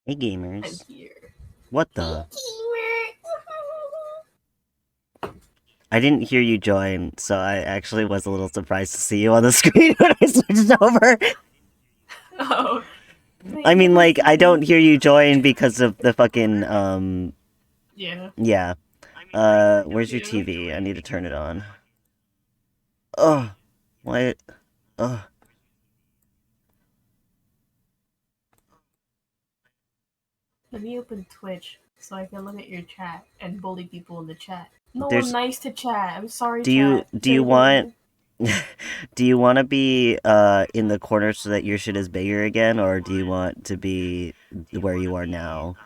Hey I'm gamers. here. What Hey, the? gamer. I didn't hear you join, so I actually was a little surprised to see you on the screen when I switched over. Oh, I wait, let mean, me like, I don't see. hear you join because of the fucking, Yeah, yeah. Where's your yeah. TV? I need to turn it on. Ugh. What? Ugh. Let me open Twitch so I can look at your chat and bully people in the chat. No, I'm There's, nice to chat. I'm sorry, do chat. you Say anything with want, me. do you want to be, in the corner so that your shit is bigger again, or do you want to be where you are now?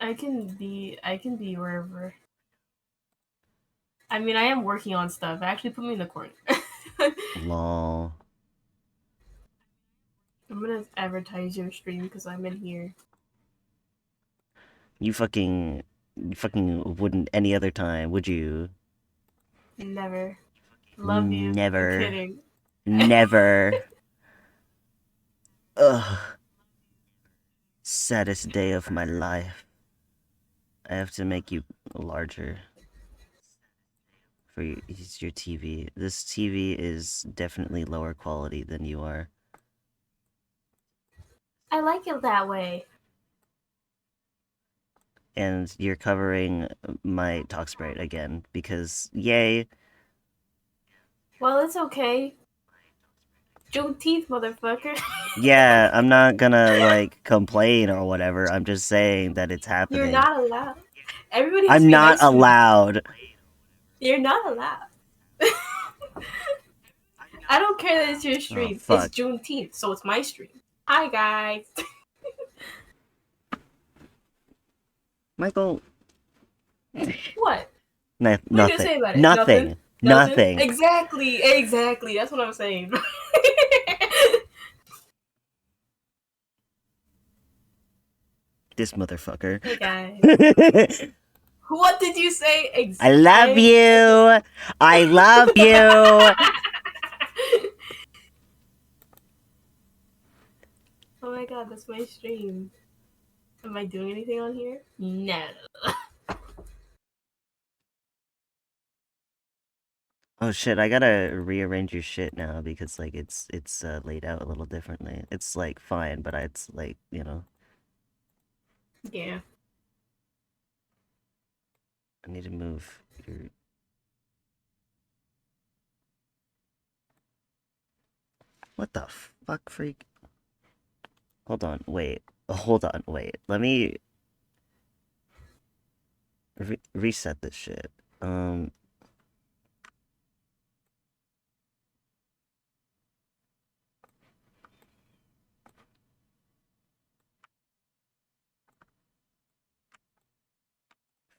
I can be wherever. I mean, I am working on stuff. Actually, put me in the corner. Lol. I'm gonna advertise your stream because I'm in here. You fucking wouldn't any other time, would you? Never. Love you. I'm Never. kidding. Never. Ugh. Saddest day of my life. I have to make you larger for your TV. This TV is definitely lower quality than you are. I like it that way. And you're covering my talk sprite again because yay. Well, it's okay. Juneteenth, motherfucker. Yeah, I'm not gonna like complain or whatever. I'm just saying that it's You're happening. not allowed. Everybody has to I'm be not nice to me. allowed. You're not allowed. I don't care that it's your Oh stream. It's fuck. Juneteenth, so it's my stream. Hi, guys. Michael, What? What are you gonna nothing. say about it? Nothing? Nothing. Nothing? Nothing. Exactly. Exactly. That's what I'm saying. This motherfucker. Hey, guys. What did you say? I love you. I love you. Oh my god, that's my stream. Am I doing anything on here? No. Oh shit, I gotta rearrange your shit now because like it's laid out a little differently. It's like fine, but it's like, Yeah. I need to move your What the fuck freak? Hold on, wait. Hold on, wait. Let me reset this shit.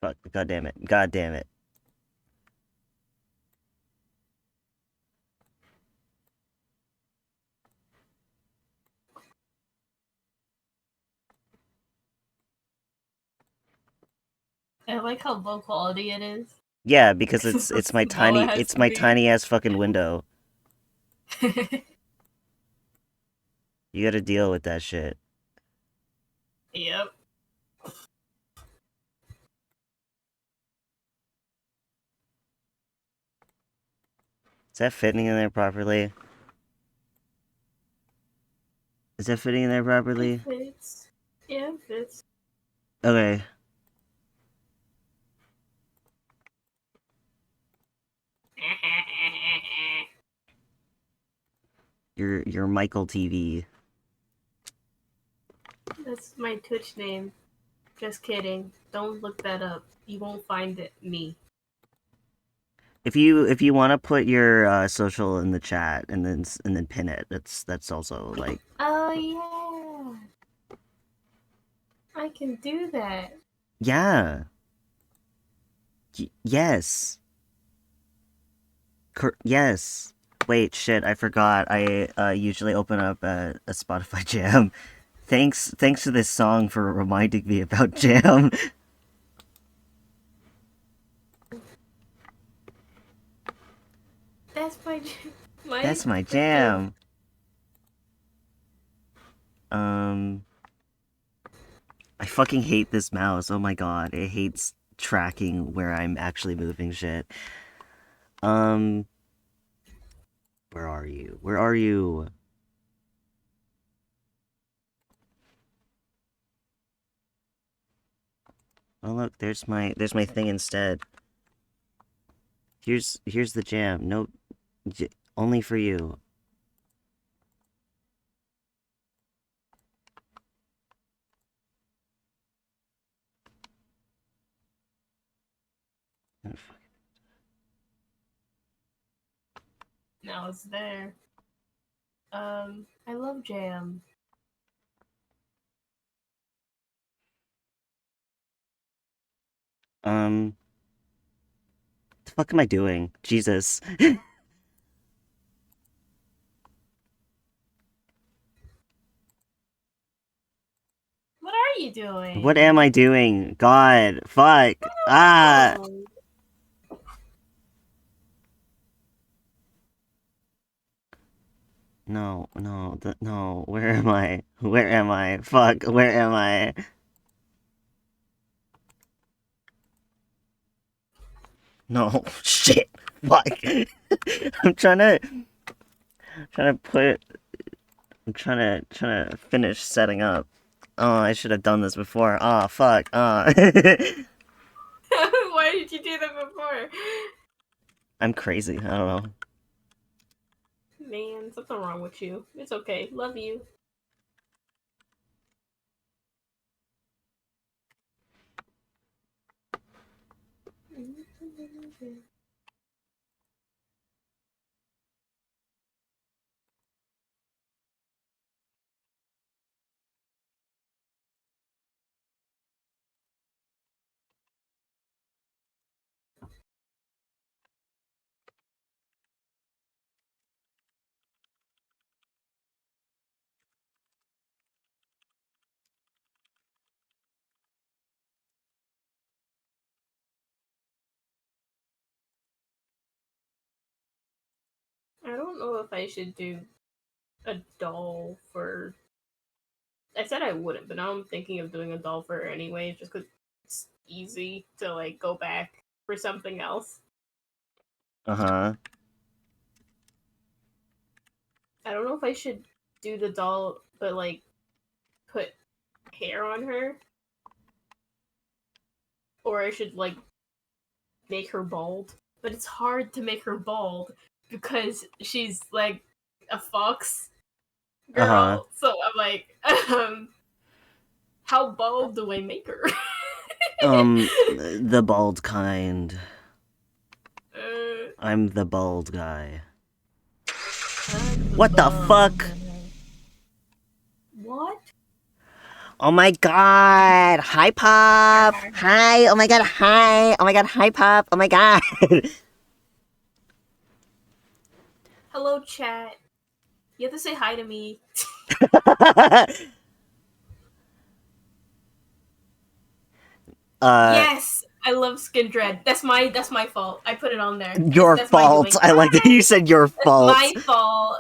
Fuck, god damn it. God damn it. I like how low quality it is. Yeah, because Because it's how my small it tiny has it's to my be. tiny ass fucking window. You gotta deal with that shit. Yep. Is that fitting in there properly? Is that fitting in there It properly? fits. Yeah, it fits. Okay. Your Michael TV. That's my Twitch name. Just kidding. Don't look that up. You won't find it. Me. If you want to put your social in the chat and then pin it, that's also like Oh yeah. I can do that. yeah. Yes. Yes. Wait, shit, I forgot. I usually open up a Spotify Jam. Thanks to this song for reminding me about Jam. That's my That's my freaking. jam. I fucking hate this mouse. Oh my god, it hates tracking where I'm actually moving shit. Um, where are you? Where are you? Oh look, there's my thing instead. Here's the jam. No, only for you. Now it's there. I love jam. The fuck am I doing? Jesus. What are you What am doing? I doing? God, fuck. Ah. Oh, No, no, no. Where am I? Where am I? Fuck, where am I? No, shit. Fuck. I'm trying to put I'm trying to finish setting up. Oh, I should have done this before. Oh, fuck. why did you do that before? I'm crazy. I don't know. Man, something wrong with you. It's okay. Love you. I don't know if I should do a doll for. I said I wouldn't, but now I'm thinking of doing a doll for her anyway, just because it's easy to like go back for something else. Uh-huh. I don't know if I should do the doll, but like put hair on her, or I should like make her bald. But it's hard to make her bald because she's like a fox Uh-huh. girl. So I'm like, how bald do I make her? The bald kind. uh, I'm the bald guy. I'm the What the bald fuck? guy. What? Oh my god! Hi, Pop! Hi! Oh my god, hi! Oh my god, hi, Pop! Oh my god! Hello, chat. You have to say hi to me. uh, Yes, I love Skin Dread. That's my fault. I put it on there. your That's my fault. doing. I like that you Hi. said your That's fault. my fault.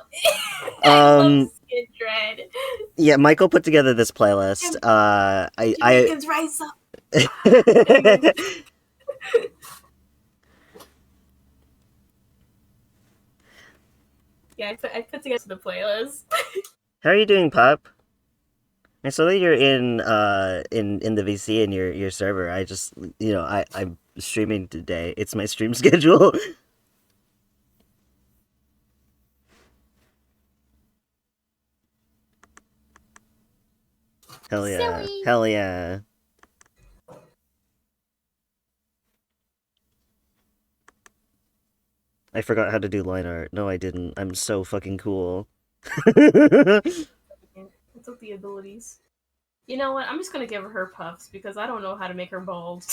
I love Um, Skin Dread. yeah, Michael put together this playlist. Jamaicans rise up. Anyways, I yeah, I put together the playlist. How are you doing, Pop? I saw that you're in the VC in your server. I just I'm streaming today. It's my stream schedule. Hell yeah. Silly. Hell yeah. I forgot how to do line art. No, I didn't. I'm so fucking cool. I took the abilities. You know what? I'm just gonna give her puffs because I don't know how to make her bald.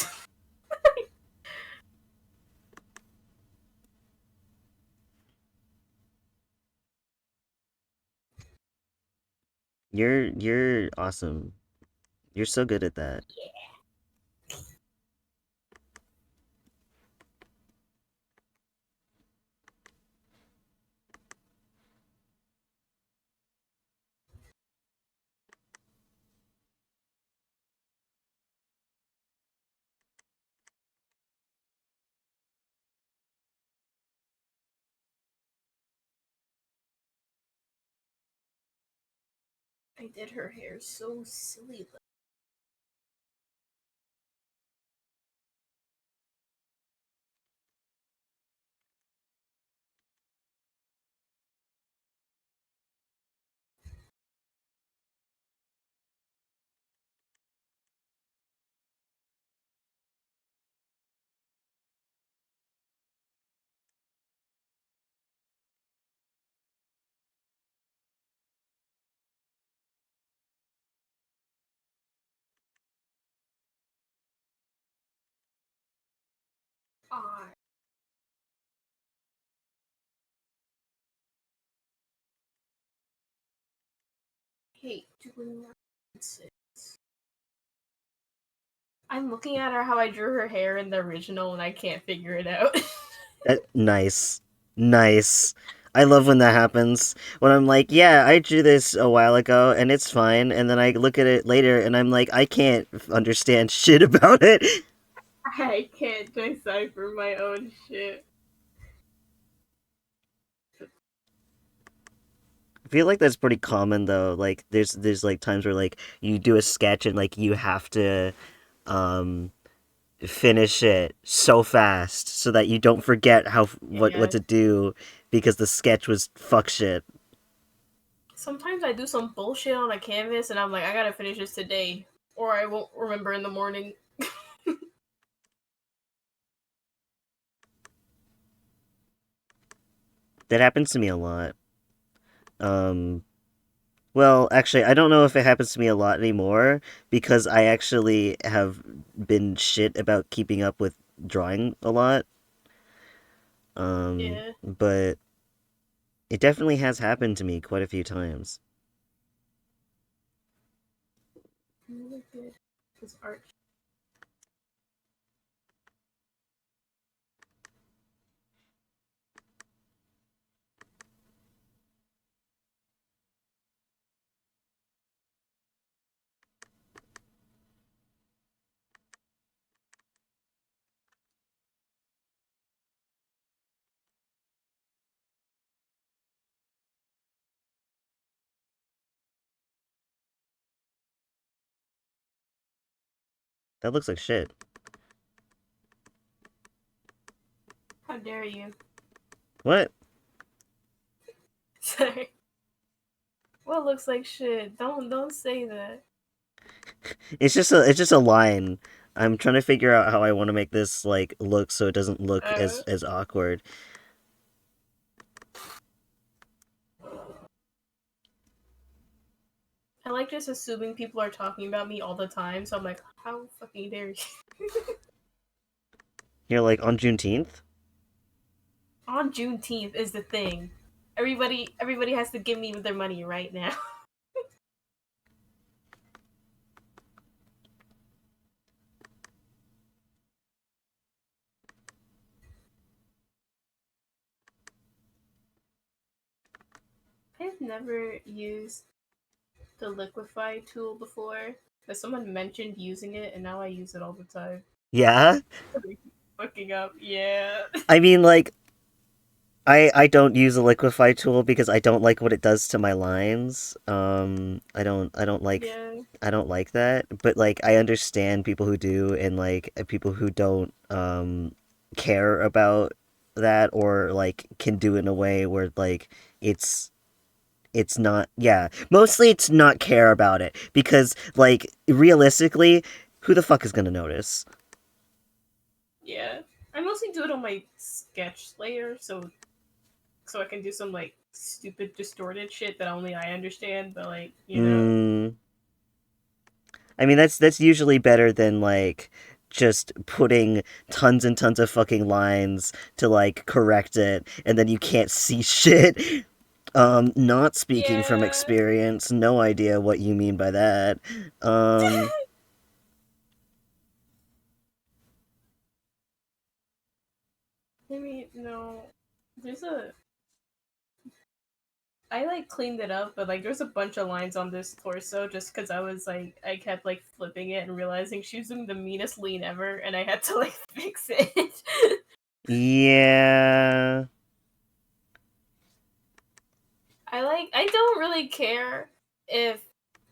You're awesome. You're so good at that. I did her hair so silly. I hate doing that. I'm looking at her how I drew her hair in the original and I can't figure it out. Nice. Nice. I love when that happens. When I'm like, yeah, I drew this a while ago and it's fine. And then I look at it later and I'm like, I can't understand shit about it. I can't decipher my own shit. I feel like that's pretty common though. Like there's like times where like you do a sketch and like you have to um finish it so fast so that you don't forget how what Yeah. to do because the sketch was fuck shit. Sometimes I do some bullshit on a canvas and I'm like, I gotta finish this today, or I won't remember in the morning. That happens to me a lot. Um well, actually, I don't know if it happens to me a lot anymore because I actually have been shit about keeping up with drawing a lot. Yeah. But it definitely has happened to me quite a few times. Really good. This art. That looks like shit. How dare you? What? Sorry. What looks like shit? Don't say that. It's just a line. I'm trying to figure out how I want to make this like look so it doesn't look Uh, as awkward. I like just assuming people are talking about me all the time, so I'm like, how fucking dare you? You're like on Juneteenth. On Juneteenth is the thing. Everybody has to give me their money right now. I've never used the liquefy tool before. But someone mentioned using it, and now I use it all the time. Yeah. Fucking up, yeah. I mean, like I don't use a liquify tool because I don't like what it does to my lines. Yeah, I don't like that. But like I understand people who do and like people who don't care about that or like can do it in a way where like it's it's not, yeah, mostly it's not care about it because like realistically who the fuck is gonna notice? yeah. I mostly do it on my sketch layer, so I can do some like stupid distorted shit that only I understand. But like, Mm, I mean that's usually better than like just putting tons and tons of fucking lines to like correct it and then you can't see shit. Not speaking from yeah. experience, no idea what you mean by that. Um I mean, no. There's a I like cleaned it up, but like there's a bunch of lines on this torso just because I was like I kept like flipping it and realizing she was doing the meanest lean ever, and I had to like fix it. yeah. I don't really care if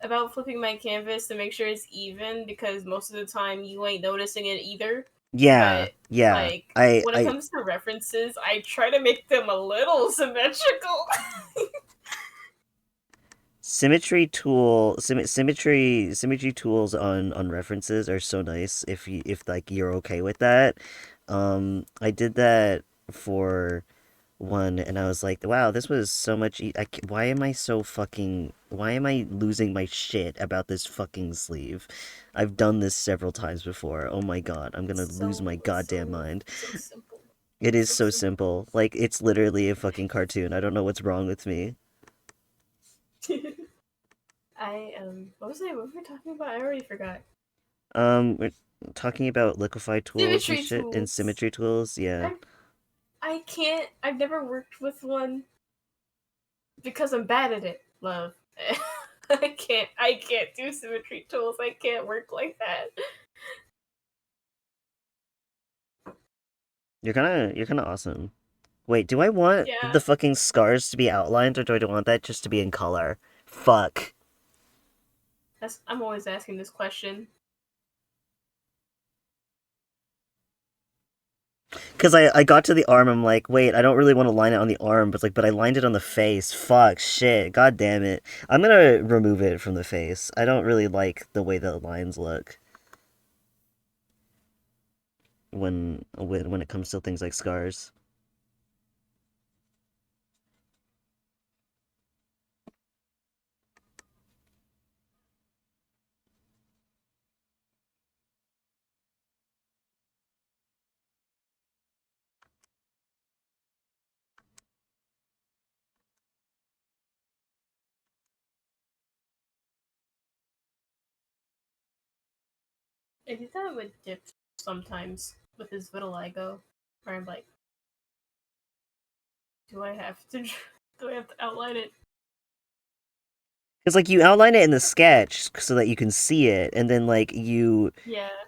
about flipping my canvas to make sure it's even because most of the time you ain't noticing it either. Yeah, But yeah. like I when it I comes to references, I try to make them a little symmetrical. symmetry tools on references are so nice if like you're okay with that. I did that for one and I was like, wow, this was so much why am I so fucking why am I losing my shit about this fucking sleeve? I've done this several times before. Oh my god, I'm gonna lose my goddamn mind. So simple. It is So so simple. simple. Like it's literally a fucking cartoon. I don't know what's wrong with me. What was I? What were we talking about? I already forgot. We're talking about liquefy tools and Symmetry shit and tools. symmetry tools. Yeah. I I can't. I've never worked with one because I'm bad at it. Love. I can't. I can't do symmetry tools. I can't work like that. You're kind of awesome. Wait, do I want Yeah. the fucking scars to be outlined or do I want that just to be in color? Fuck. I'm always asking this question. Because I got to the arm, I'm like, wait, I don't really want to line it on the arm, but I lined it on the face. Fuck, shit, god damn it. I'm gonna remove it from the face. I don't really like the way the lines look when it comes to things like scars. I do that with Dip sometimes with his vitiligo, where I'm like, do I have to? Do I have to outline it? Because like you outline it in the sketch so that you can see it, and then like Yeah.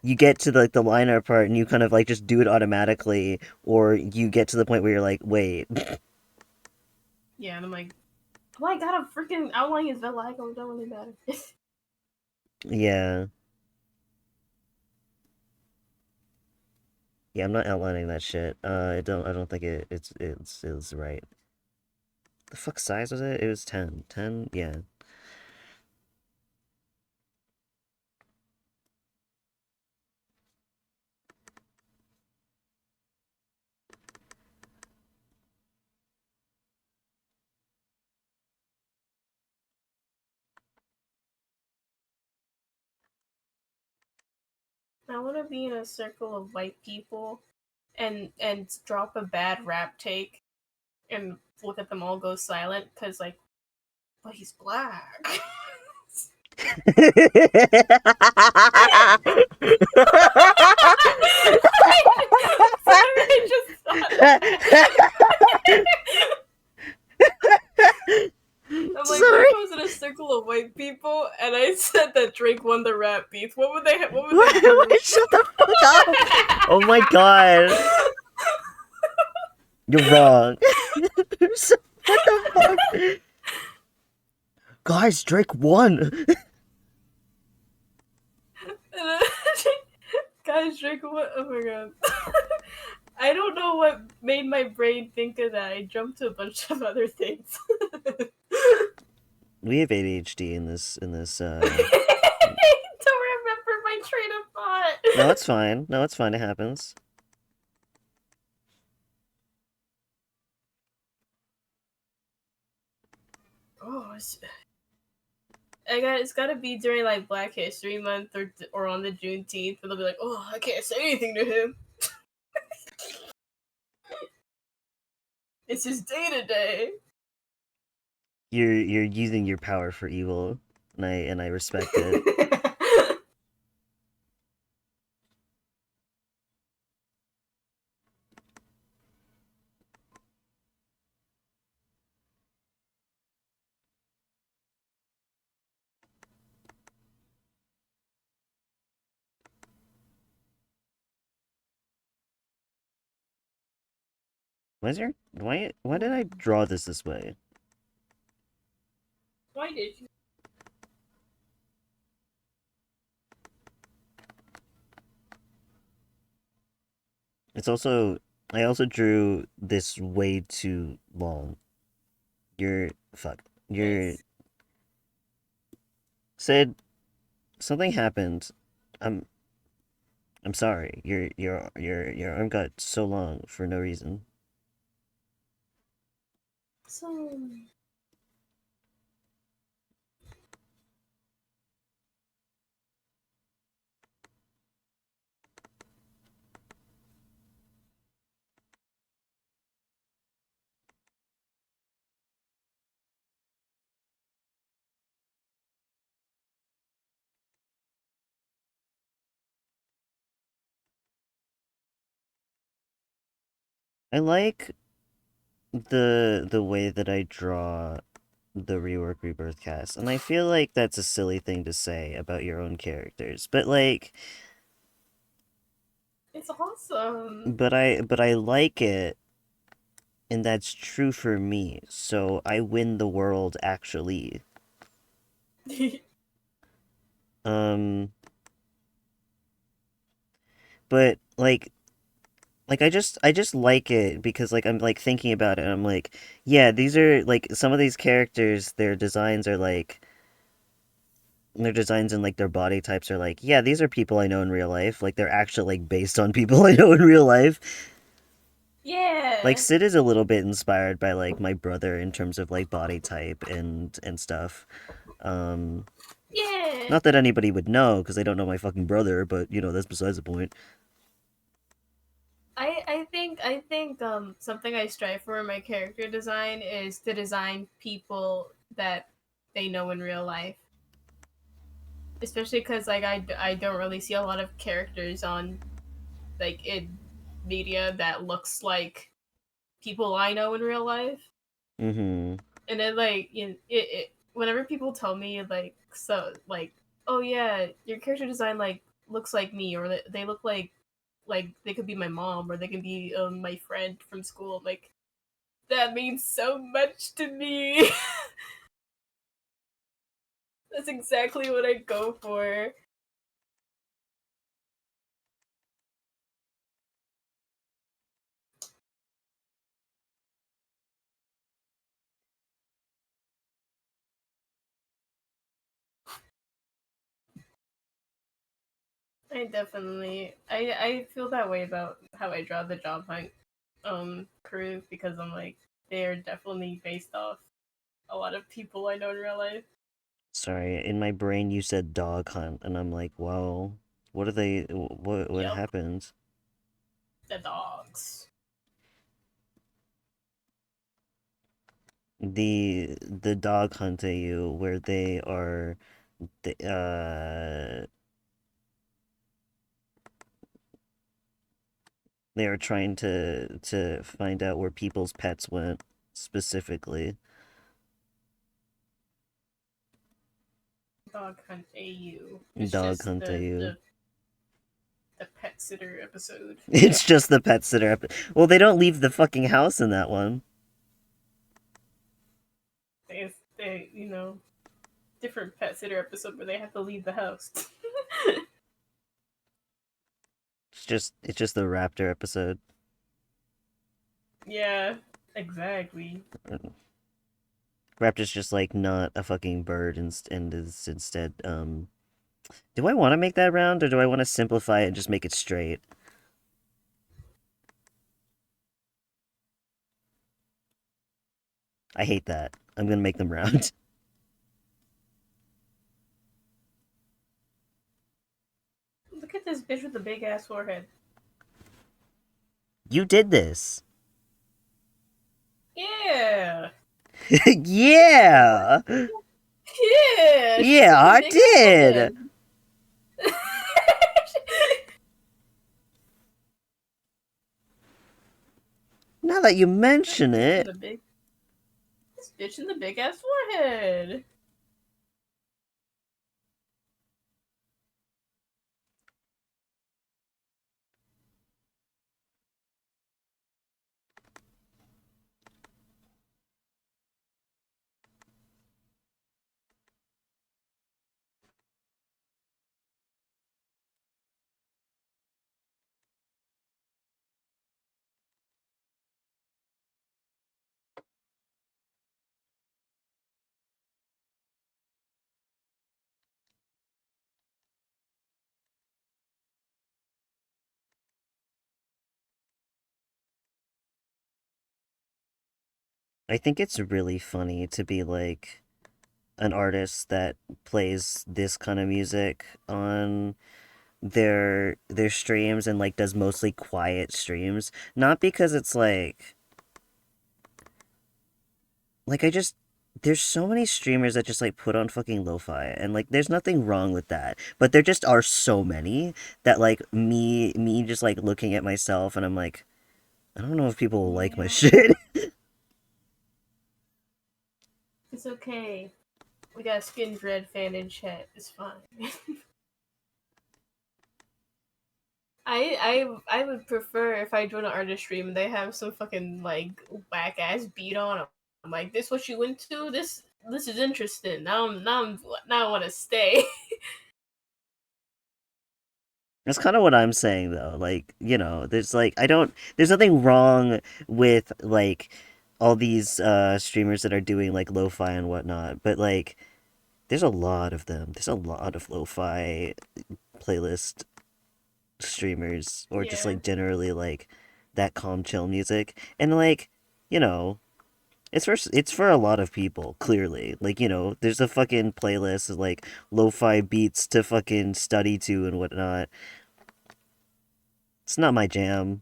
you get to the liner part and you kind of like just do it automatically, or you get to the point where you're like, wait. Yeah, and I'm like, well, I gotta freaking outline his vitiligo. It don't really matter. Yeah. Yeah, I'm not outlining that shit. I don't think it's right. The fuck size was it? It was 10. 10? Yeah. I want to be in a circle of white people and drop a bad rap take and look at them all go silent because like, but he's black. I just thought that. I'm like, what if Sorry. I was in a circle of white people and I said that Drake won the rap beef? What would what would they do? Shut the fuck up. Oh my god. You're wrong. What the fuck? Guys, Drake won. Guys, Drake, what? Oh my god. I don't know what made my brain think of that. I jumped to a bunch of other things. We have ADHD in this I don't remember my train of No, thought. it's fine. No, it's fine. It happens. Oh, it's got to be during like Black History Month or on the Juneteenth, where they'll be like, "Oh, I can't say anything to him. It's his day today." You're using your power for evil, and I respect it. Why did I draw this way? Why did you? It's also I also drew this way too long. You're fuck. You're Nice. said something happened. I'm I'm sorry. Your arm got so long for no reason. So I like the way that I draw the rework rebirth cast, and I feel like that's a silly thing to say about your own characters, but like, it's awesome. but I like it, and that's true for me. So I win the world actually. Um, but like I just like it because like I'm like thinking about it and I'm like, yeah, these are like some of these characters, their designs and like their body types are like, yeah, these are people I know in real life. Like they're actually like based on people I know in real life. Like Yeah. Sid is a little bit inspired by like my brother in terms of like body type and stuff. Um Yeah. Not that anybody would know because they don't know my fucking brother, but that's besides the point. I think something I strive for in my character design is to design people that they know in real life. Especially because like I don't really see a lot of characters on like in media that looks like people I know in real life. Mm-hmm. And then like whenever people tell me like oh yeah your character design like looks like me or they look like they could be my mom or they can be my friend from school, like that means so much to me. That's exactly what I go for. I feel that way about how I draw the job hunt crew because I'm like they're definitely based off a lot of people I know in real life. Sorry, in my brain you said dog hunt, and I'm like, well, what are they? What Yep, happens? the dogs. The dog hunt at you where they, they are trying to find out where people's pets went specifically. Dog hunt AU. It's Dog just hunt at you. the pet sitter episode. It's just the pet sitter. Well, they don't leave the fucking house in that one. They different pet sitter episode where they have to leave the house. It's just the raptor episode. Yeah, exactly. Raptor's just like not a fucking bird and is instead do I want to make that round or do I want to simplify it and just make it straight? I hate that. I'm gonna make them round. Look at this bitch with the big ass forehead. You did this. Yeah. What? Yeah. Yeah, she's Yeah, got the I big ass did. forehead. Now that you this mention bitch it, with a big this bitch in the big ass forehead. I think it's really funny to be like an artist that plays this kind of music on their streams and like does mostly quiet streams. Not because it's like I just there's so many streamers that just like put on fucking lo-fi and like there's nothing wrong with that. But there just are so many that like me just like looking at myself and I'm like, I don't know if people will like my Yeah, shit. it's okay. We got a Skin Dread fan in chat. It's fine. I would prefer if I join an artist stream and they have some fucking like whack ass beat on. I'm like, this what you into? This is interesting. Now I want to stay. That's kind of what I'm saying though. Like, there's like I don't there's nothing wrong with like all these streamers that are doing like lo-fi and whatnot, but like there's a lot of them. There's a lot of lo-fi playlist streamers or just Yeah, like generally like that calm chill music. And like, you know, it's for a lot of people, clearly. Like, there's a fucking playlist of like lo-fi beats to fucking study to and whatnot. It's not my jam.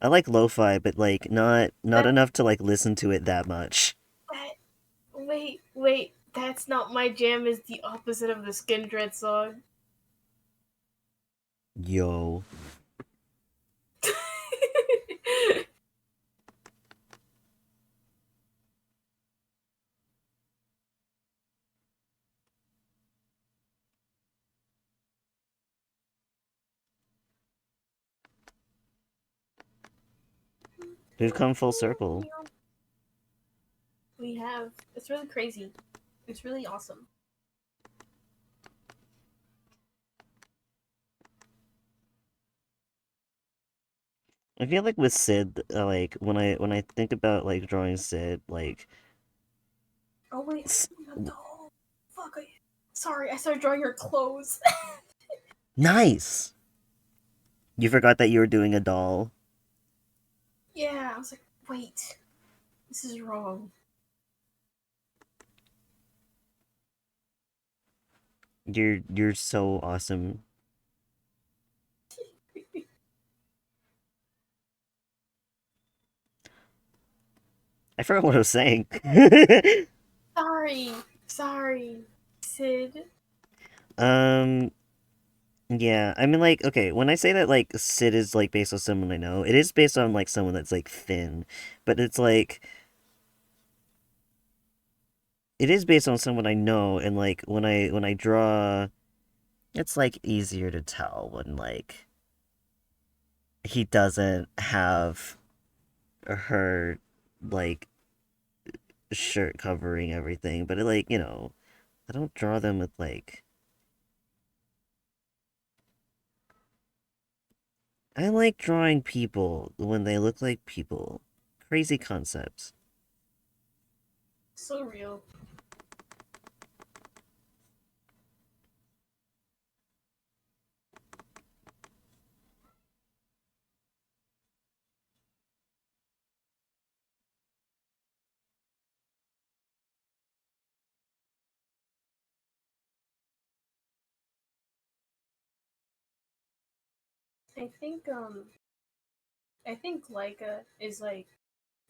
I like lo-fi, but like not that enough to like listen to it that much. that wait. That's not my jam. Is the opposite of the Skin Dread song. Yo. We've come full circle. We have. It's really crazy. It's really awesome. I feel like with Sid, like when I think about like drawing Sid, like Oh wait, s- I'm doing a doll. Fuck. Sorry, I started drawing her clothes. nice. You forgot that you were doing a doll. Yeah, I was like, wait, this is wrong. You're so awesome. I forgot what I was saying. Sorry, sorry, Sid. um, yeah, I mean, like, okay, when I say that, like, Sid is, like, based on someone I know, it is based on, like, someone that's, like, thin, but it's, like, it is based on someone I know, and, like, when I draw, it's, like, easier to tell when, like, he doesn't have her, like, shirt covering everything, but, like, I don't draw them with, like, I like drawing people when they look like people. Crazy concepts. So real. I think I think Leica is like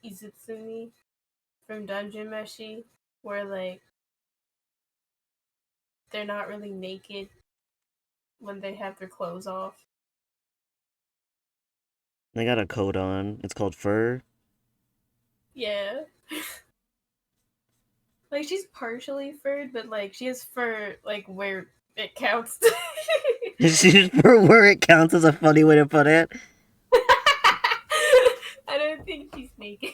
Izutsumi from Dungeon Meshi, where like they're not really naked when they have their clothes off. They got a coat on. It's called fur. Yeah. Like she's partially furred, but like she has fur like where it counts. For where it counts as a funny way to put it. I don't think she's naked.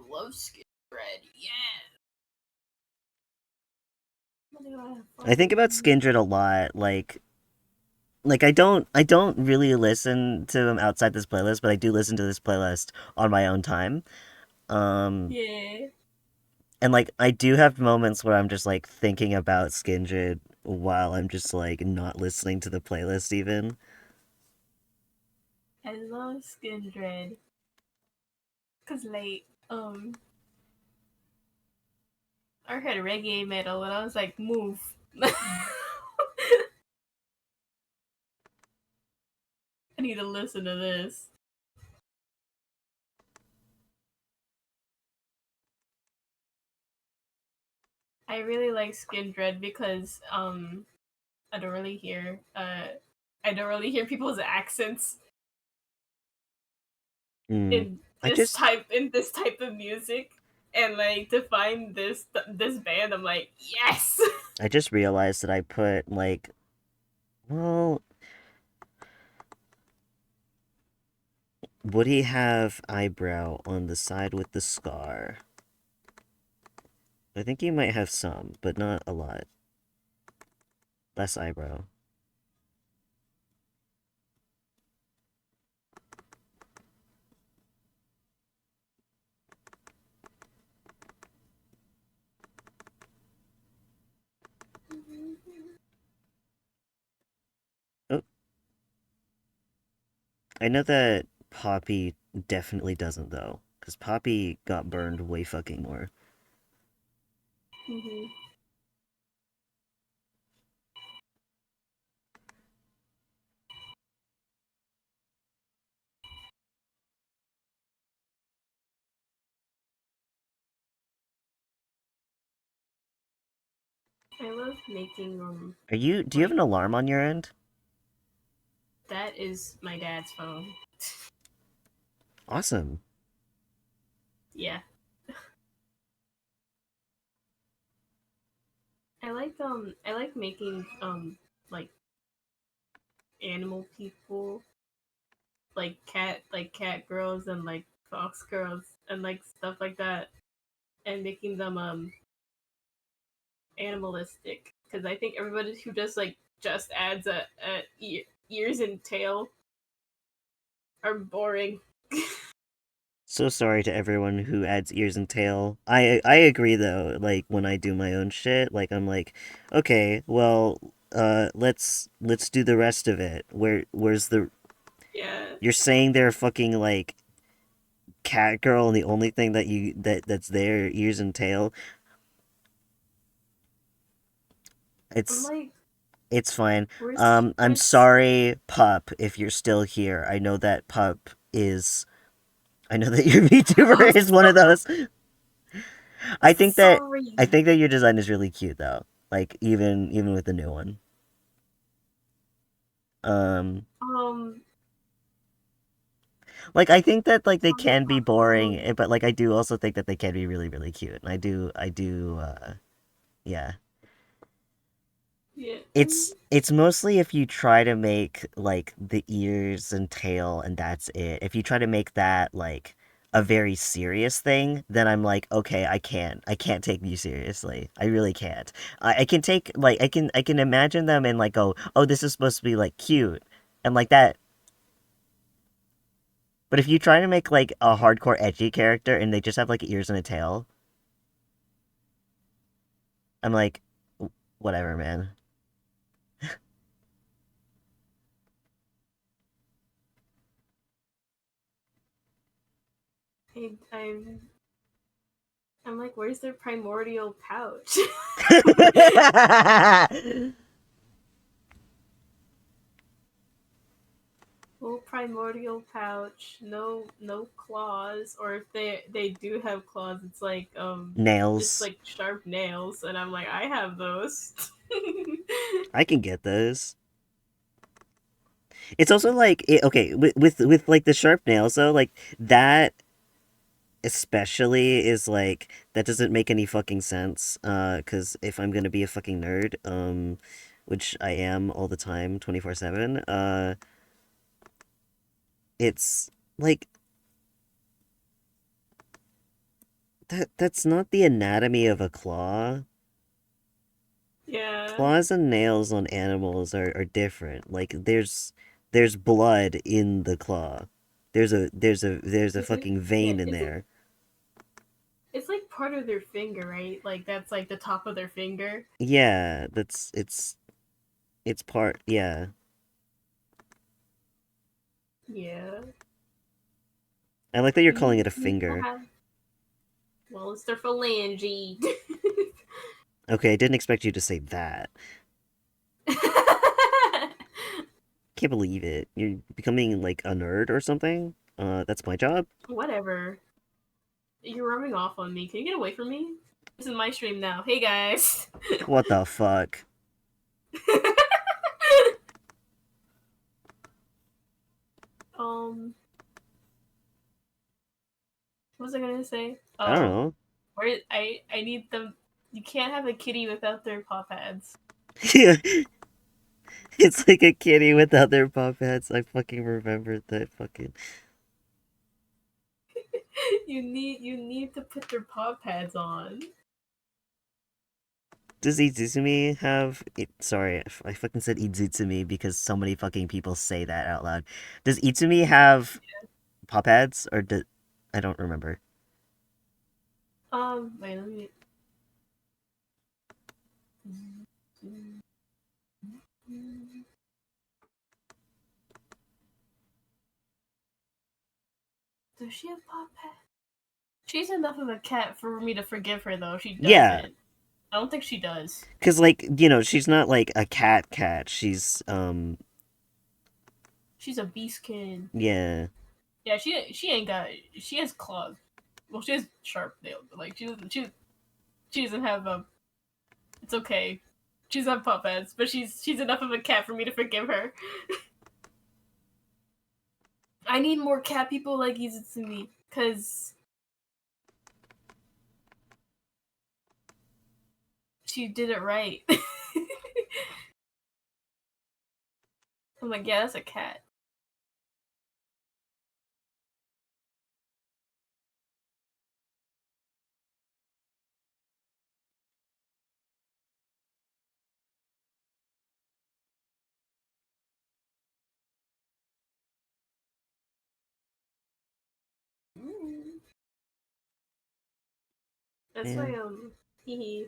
love skin red. Yeah. What do I have I think about fun? Skindred a lot. I don't really listen to them outside this playlist, but I do listen to this playlist on my own time. Um, Yeah. and like I do have moments where I'm just like thinking about Skindred while I'm just like not listening to the playlist even. I love skin red. Cause like I heard reggae metal and I was like, move. I need to listen to this. I really like Skin Dread because I don't really hear I don't really hear people's accents Mm. in I just this type of music. And like to find this band, I'm like, yes. I just realized that I put like, well, would he have eyebrow on the side with the scar? I think he might have some, but not a lot. Less eyebrow. Oh, I know that Poppy definitely doesn't though, because Poppy got burned way fucking more. Mhm. I love making Do you have like an alarm on your end? that is my dad's phone. Awesome. Yeah. I like making like animal people like cat girls and like fox girls and like stuff like that and making them animalistic because I think everybody who just adds a ears and tail are boring. So sorry to everyone who adds ears and tail. I agree though. Like when I do my own shit, like I'm like, okay, well, let's do the rest of it. Where's the Yeah. You're saying they're fucking like cat girl and the only thing that's there ears and tail. I'm It's like, it's fine. I'm where's sorry, Pup, if you're still here. I know that your I'm VTuber is one of those. I think that I sorry. think that your design is really cute though. Like even with the new one. Um Um like I think that like they sorry, can be Pop. boring, but like I do also think that they can be really really cute. And I do yeah. Yeah. It's mostly if you try to make like the ears and tail and that's it. If you try to make that like a very serious thing, then I'm like, okay, I can't take you seriously. I really can't. I can take like I can imagine them and like go, oh, this is supposed to be like cute and like that. But if you try to make like a hardcore edgy character and they just have like ears and a tail, I'm like, whatever, man. I'm like, where's their primordial pouch? Full primordial pouch, no claws, or if they do have claws, it's like just Nails. like sharp nails, and I'm like, I have those. I can get those. It's also like okay with like the sharp nails though, like that especially is like that doesn't make any fucking sense. Because if I'm gonna be a fucking nerd, which I am all the time, 24/7. It's like that's not the anatomy of a claw. Yeah. Claws and nails on animals are different. Like there's blood in the claw. There's a Is it? fucking Yeah. vein in there. It's like part of their finger, right? Like that's like the top of their finger. Yeah, that's it's part yeah. Yeah. I like that you're calling it a You finger. have. Well, it's their phalange. Okay, I didn't expect you to say that. Can't believe it. You're becoming like a nerd or something? That's my job? Whatever. You're rubbing off on me. Can you get away from me? This is my stream now. Hey guys. What the fuck? um, what was I gonna say? I don't Oh, know. where I need them. You can't have a kitty without their paw pads. It's like a kitty without their paw pads. I fucking remembered that fucking. You need to put their paw pads on. Does Izumi have? Sorry, I fucking said Izumi because so many fucking people say that out loud. Does Izumi have paw pads or do? I don't remember. Wait, let me. Does she have paw pads? She's enough of a cat for me to forgive her, though. She Yeah, doesn't. I don't think she does. cause like she's not like a cat. She's She's a beastkin. yeah. Yeah, she ain't got. She has claws. Well, she has sharp nails, but like she doesn't have a. It's okay. She's on puppets, but she's enough of a cat for me to forgive her. I need more cat people like Izumi, cause she did it right. I'm like, yeah, that's a cat. Mm. That's why Man. he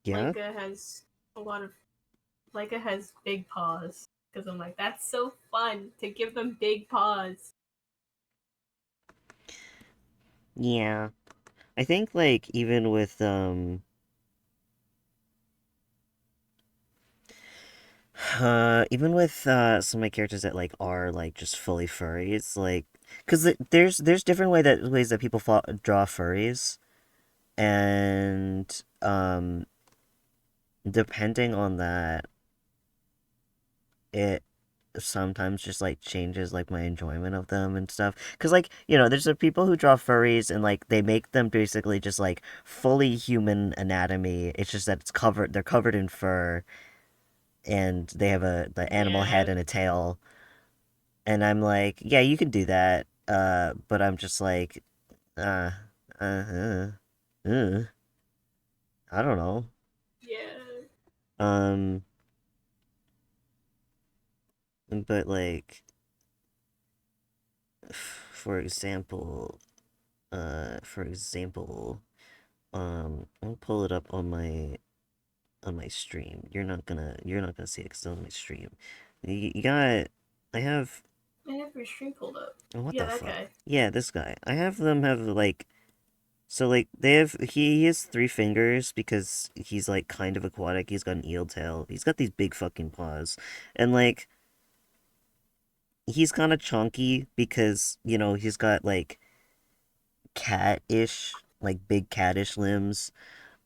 Yeah. Leica has a lot of Leica has big paws because I'm like that's so fun to give them big paws. Yeah. I think like even with some of my characters that like are like just fully furries, like because there's different ways that people draw furries, and depending on that, it sometimes just like changes like my enjoyment of them and stuff. Because like there's the people who draw furries and like they make them basically just like fully human anatomy. It's just that they're covered in fur, and they have the animal head Yeah, and a tail. And I'm like, yeah, you can do that. But I'm just like, uh, uh, uh, uh I don't know. yeah. Um, but like, for example, for example, I'll pull it up on my stream. You're not gonna see it because it's on my stream. You got, I have. I have your stream pulled up. Oh, what Yeah, the that fuck? guy. Yeah, this guy. I have them have like so like they have he has 3 fingers because he's like kind of aquatic. He's got an eel tail. He's got these big fucking paws. And like he's kind of chunky because, he's got like cat-ish, like big cat-ish limbs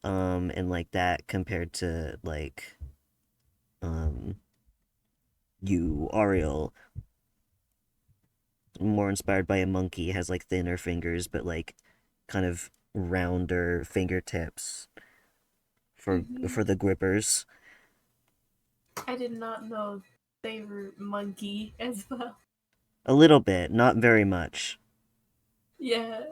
and like that compared to like um you Ariel, more inspired by a monkey, has like thinner fingers but like kind of rounder fingertips Hmm. for the grippers. I did not know they were monkey as well. A little bit, not very much. Yeah.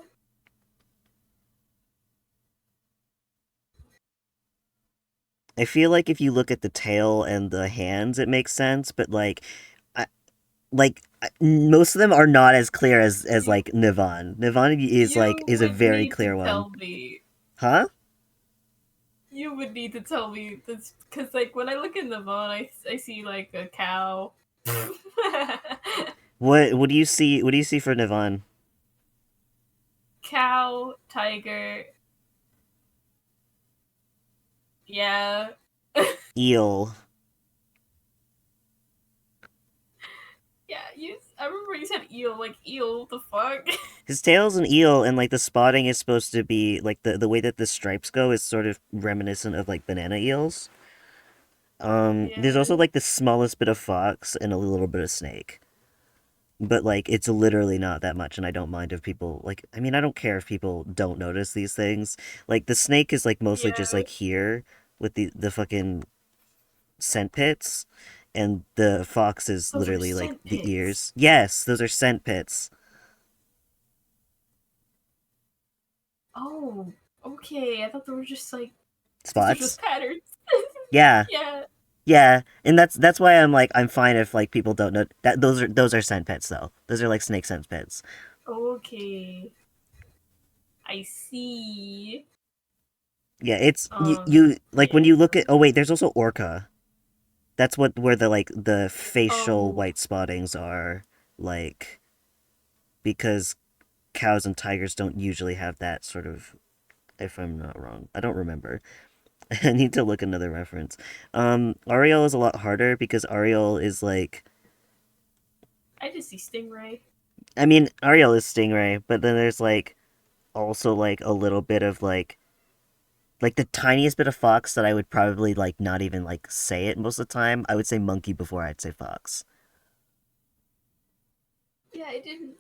I feel like if you look at the tail and the hands, it makes sense, but I, most of them are not as clear as You like Nivon. Nivon you is a would very need to clear one, tell me. huh? You would need to tell me this because, like, when I look in the Vaughn, I see like a cow. What do you see? What do you see for Nivon? Cow, tiger, yeah. Eel. Yeah, I remember you said eel, like eel, the fuck? His tail's an eel, and like the spotting is supposed to be like the way that the stripes go is sort of reminiscent of like banana eels. There's Yeah. also like the smallest bit of fox and a little bit of snake. But like it's literally not that much, and I don't mind if people like, I mean, I don't care if people don't notice these things. Like the snake is like mostly just Yeah. like here with the fucking scent pits, and the fox is Those are literally like scent the pits. ears. Yes, those are scent pits. Oh, okay. I thought they were just like, those are just Spots. patterns. Yeah. Yeah. Yeah, and that's why I'm like, I'm fine if like people don't know that those are scent pits though. Those are like snake scent pits. Okay. I see. Yeah, it's Um, you like when yeah. you look at, oh wait, there's also orca. That's what where the like the facial Oh, white spottings are, like, because cows and tigers don't usually have that sort of, if I'm not wrong. I don't remember. I need to look another reference. Ariel is a lot harder because Ariel is like, I just see stingray. I mean, Ariel is stingray, but then there's like also like a little bit of like the tiniest bit of fox that I would probably like not even like say it most of the time. I would say monkey before I'd say fox. Yeah, I didn't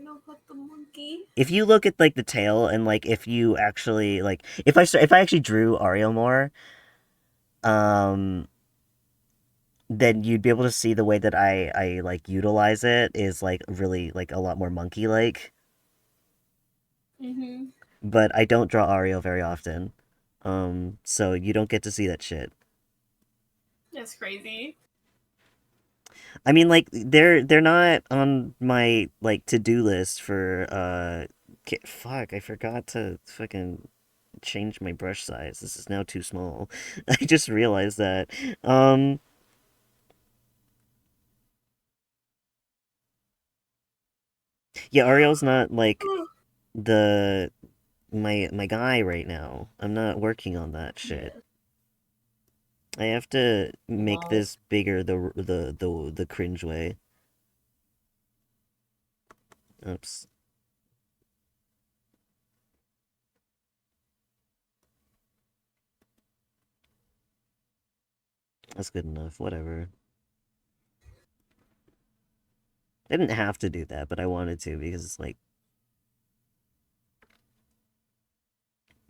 know about the monkey. If you look at like the tail, and like if you actually like if I actually drew Ariel more, um then you'd be able to see the way that I like utilize it is like really like a lot more monkey like. Mm-hmm. But I don't draw Ariel very often. So you don't get to see that shit. That's crazy. I mean, like they're not on my like to-do list for fuck, I forgot to fucking change my brush size. This is now too small. I just realized that. Um yeah, Ariel's not like the my guy right now. I'm not working on that shit. Yeah. I have to make Lol. this bigger the cringe way. Oops. That's good enough. Whatever. I didn't have to do that, but I wanted to because it's like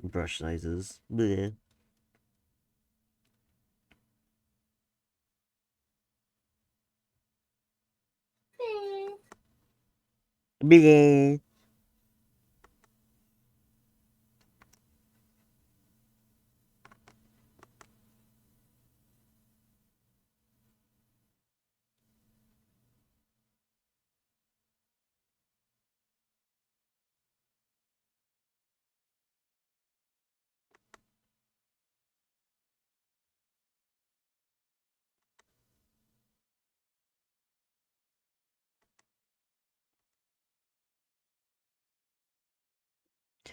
brush sizes. Bleh. Bleh.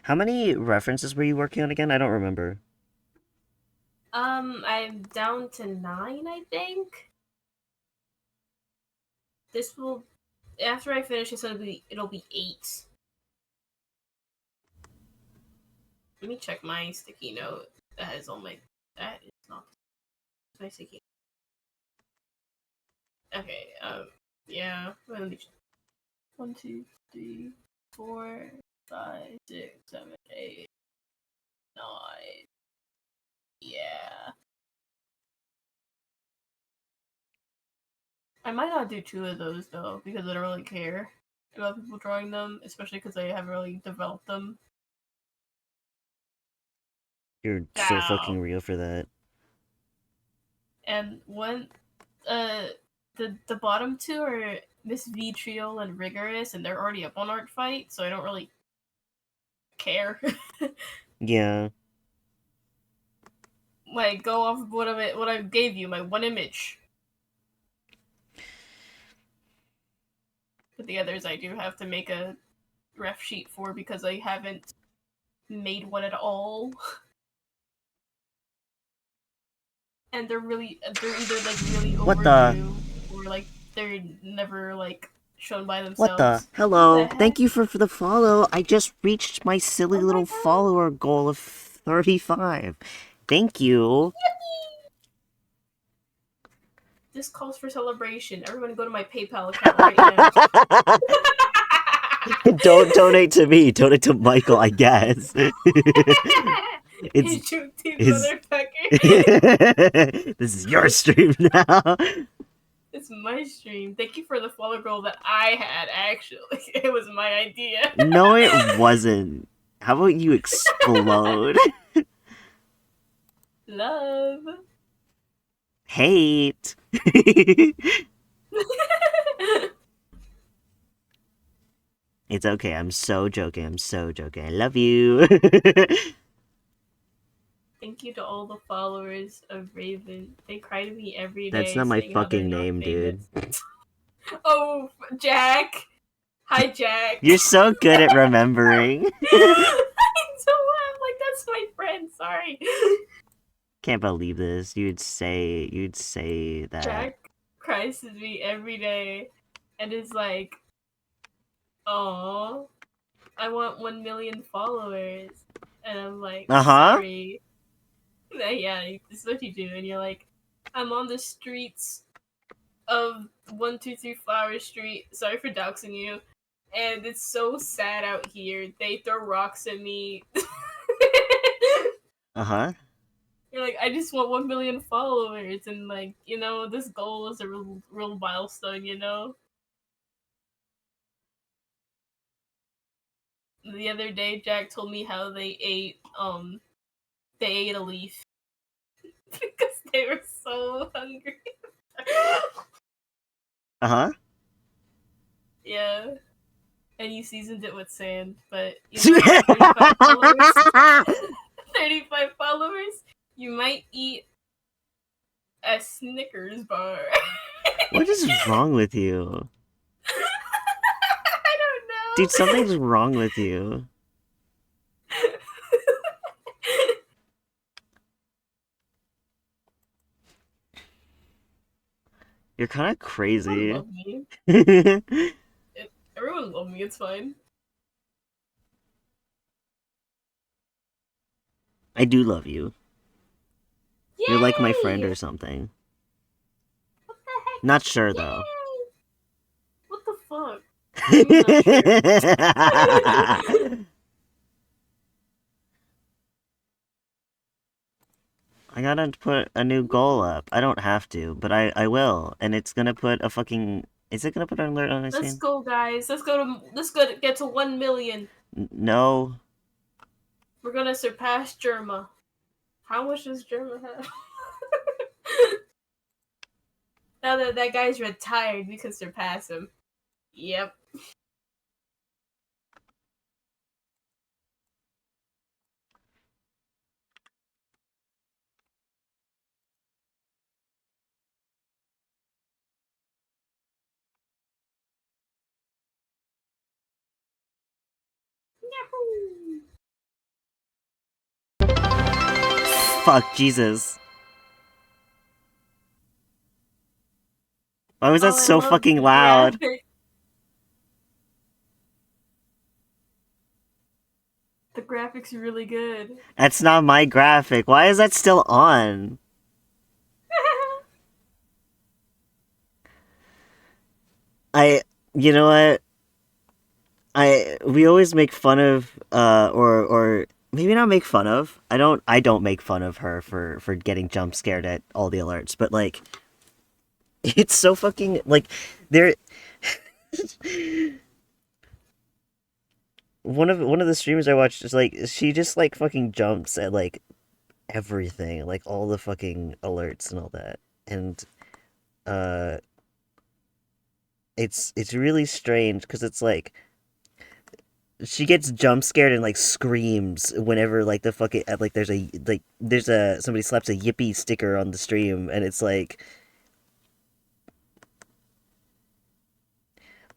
How many references were you working on again? I don't remember. I'm down to 9, I think. This will After I finish this, it'll be 8. Let me check my sticky note. That is on my that is not my sticky. Okay. Yeah. Let me check. 1, 2, 3, 4, 5, 6, 7, 8, 9. Yeah. I might not do 2 of those though because I don't really care about people drawing them, especially because I haven't really developed them. You're so fucking Ow. real for that. and one the bottom two are Miss Vitriol and Rigorous, and they're already up on Artfight, so I don't really care. Yeah. Like, go off of what I gave you, my one image. But the others I do have to make a ref sheet for because I haven't made one at all. And they're either like really What the? overdue or like they're never like shown by What the? themselves. What the Hello. heck? Thank you for the follow. I just reached my silly Oh my little god! follower goal of 35. Thank you. This calls for celebration. Everyone go to my PayPal account right now. Don't donate to me. Donate to Michael, I guess. It's Joke team his. motherfucker. This is your stream now. It's my stream. Thank you for the follow goal that I had, actually. It was my idea. No, it wasn't. How about you explode? Love. Hate. It's okay. I'm so joking. I'm so joking. I love you. Thank you to all the followers of Raven. They cry to me every That's day not my saying how they're fucking not name, dude. famous. Oh, Jack. Hi, Jack. You're so good at remembering. I don't have, like, that's my friend. Sorry. Can't believe this. You'd say that. Jack cries to me every day and is like, "Oh, I want 1 million followers," and I'm like, "Sorry." Yeah, this is what you do, and you're like, "I'm on the streets of 123 Flower Street. Sorry for doxing you, and it's so sad out here. They throw rocks at me." You're like, I just want 1 million followers, and like, you know, this goal is a real milestone, you know. The other day, Jack told me how they ate a leaf because they were so hungry. Yeah, and you seasoned it with sand, but you know, 35 followers. 35 followers. You might eat a Snickers bar. What is wrong with you? I don't know. Dude, something's wrong with you. You're kind of crazy. Everyone love me. Everyone love me. It's fine. I do love you. Yay! You're like my friend or something. What the heck? Not sure, Yay! though. What the fuck? I'm not sure. I gotta put a new goal up. I don't have to, but I will. And it's gonna put a fucking... Is it gonna put an alert on my screen? Let's go, guys. Let's get to 1 million. No. We're gonna surpass Germa. How much does Germa have? Now that guy's retired, we can surpass him. Yep. Yahoo! Fuck, Jesus. Why was that so fucking loud? The graphics are really good. That's not my graphic. Why is that still on? You know what? We always make fun of, or maybe not make fun of. I don't make fun of her for getting jump scared at all the alerts, but like, it's so fucking, like, there... one of the streamers I watched is like, she just like fucking jumps at like everything, like all the fucking alerts and all that. and uh it's really strange because it's like she gets jump scared and like screams whenever like the fucking like there's a somebody slaps a yippee sticker on the stream, and it's like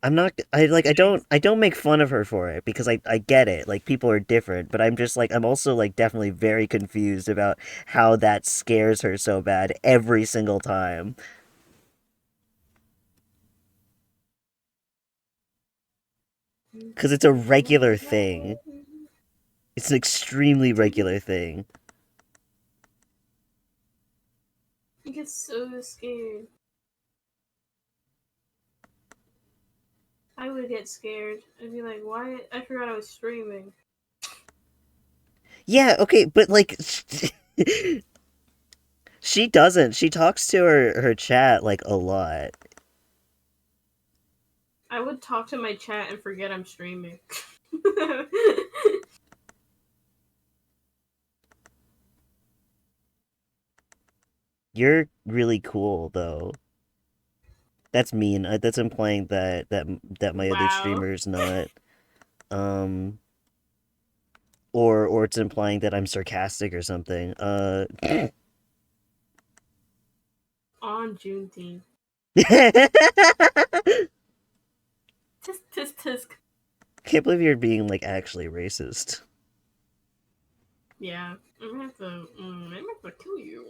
I'm not Thanks. I don't make fun of her for it because I get it, like people are different, but I'm just like I'm also like definitely very confused about how that scares her so bad every single time because it's a regular thing. It's an extremely regular thing. You get so scared. I would get scared. I'd be like, why? I forgot I was streaming. Yeah, okay, but like she doesn't. She talks to her chat like a lot. I would talk to my chat and forget I'm streaming. You're really cool though. That's mean. That's implying that my other Wow. streamer's not. Um, or it's implying that I'm sarcastic or something. On Juneteenth. Tisk tisk tisk. Can't believe you're being like actually racist. Yeah. I'm gonna have to kill you.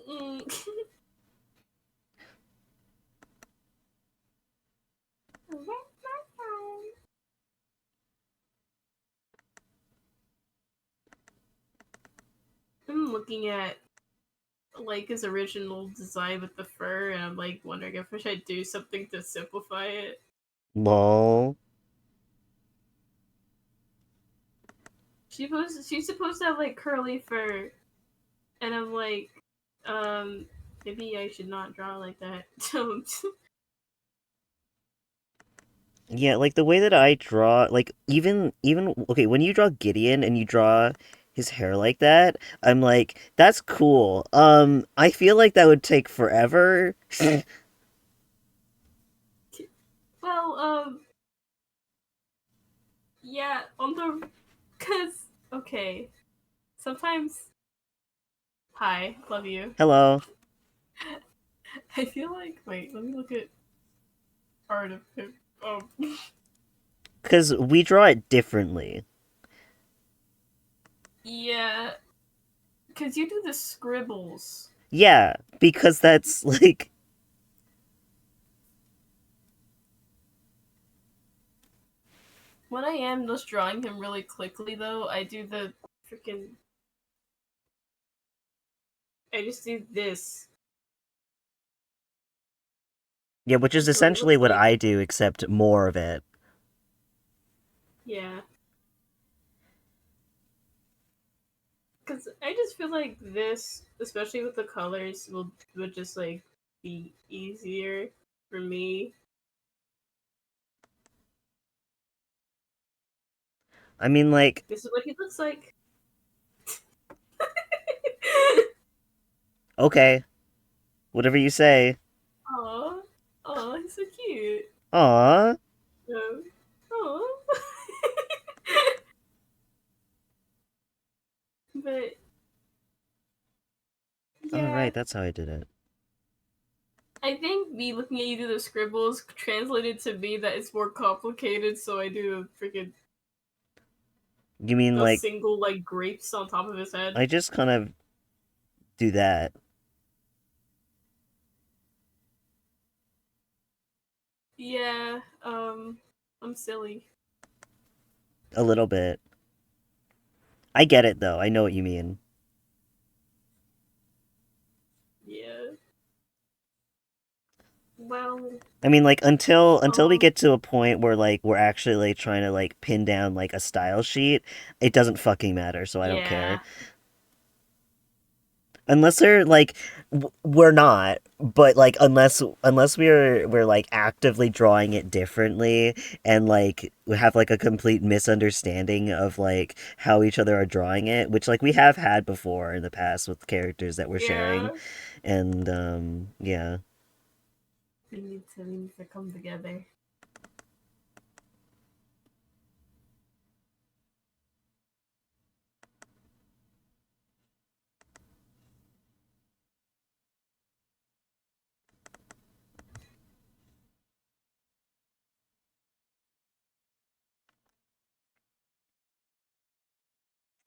I'm looking at like his original design with the fur, and I'm like wondering if I should do something to simplify it. Lol. She's supposed to have like curly fur, and I'm like, maybe I should not draw like that. Yeah, like the way that I draw, like even okay, when you draw Gideon and you draw his hair like that, I'm like, that's cool. I feel like that would take forever. well, yeah, on the, cause okay, sometimes. Hi, love you. Hello. I feel like wait, let me look at art of him. Because we draw it differently. Yeah, cause you do the scribbles. Yeah, because that's like, When I am just drawing him really quickly, though, I do the freaking. I just do this. yeah, which is So it essentially looks what like. I do, except more of it. Yeah. Because I just feel like this, especially with the colors, would just like be easier for me. I mean, like, This is what he looks like. okay, whatever you say. Aw. Aw, he's so cute. Aw. Aw. But Oh, yeah, right, that's how I did it. I think me looking at you do the scribbles translated to me that it's more complicated, so I do the freaking You mean, the like, single like grapes on top of his head. I just kind of do that Yeah, I'm silly. a little bit. I get it, though. I know what you mean. Yeah. Well, I mean, like until we um, get to a point where like we're actually like trying to like pin down like a style sheet, it doesn't fucking matter. So I don't care. yeah, Unless they're like we're not, but like unless we're like actively drawing it differently and like we have like a complete misunderstanding of like how each other are drawing it, which like we have had before in the past with characters that we're sharing, yeah. and yeah. We need to come together.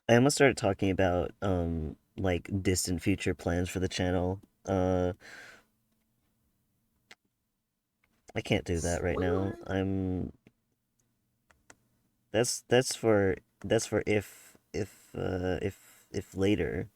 I almost started talking about like distant future plans for the channel. I can't do that right now. Spoiler. That's for if later.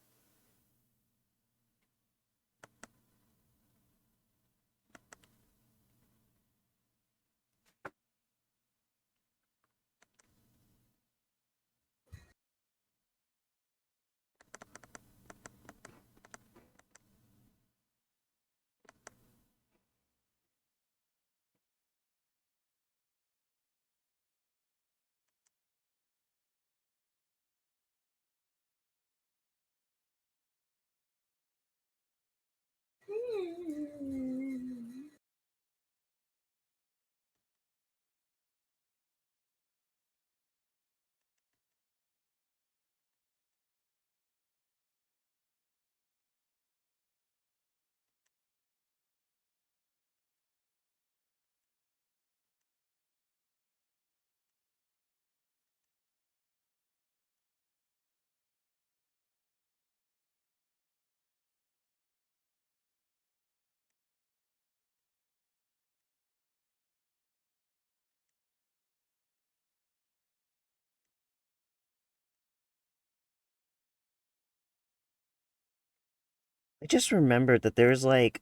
I just remembered that there's like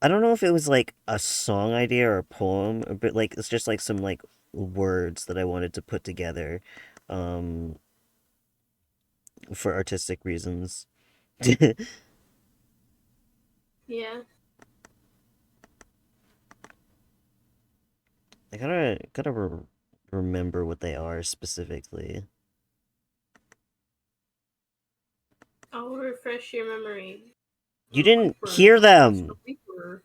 I don't know if it was like a song idea or a poem, but like it's just like some like words that I wanted to put together um for artistic reasons. I Yeah. remember what they are specifically. I'll refresh your memory. You didn't Creeper. hear Mr. them. Creeper.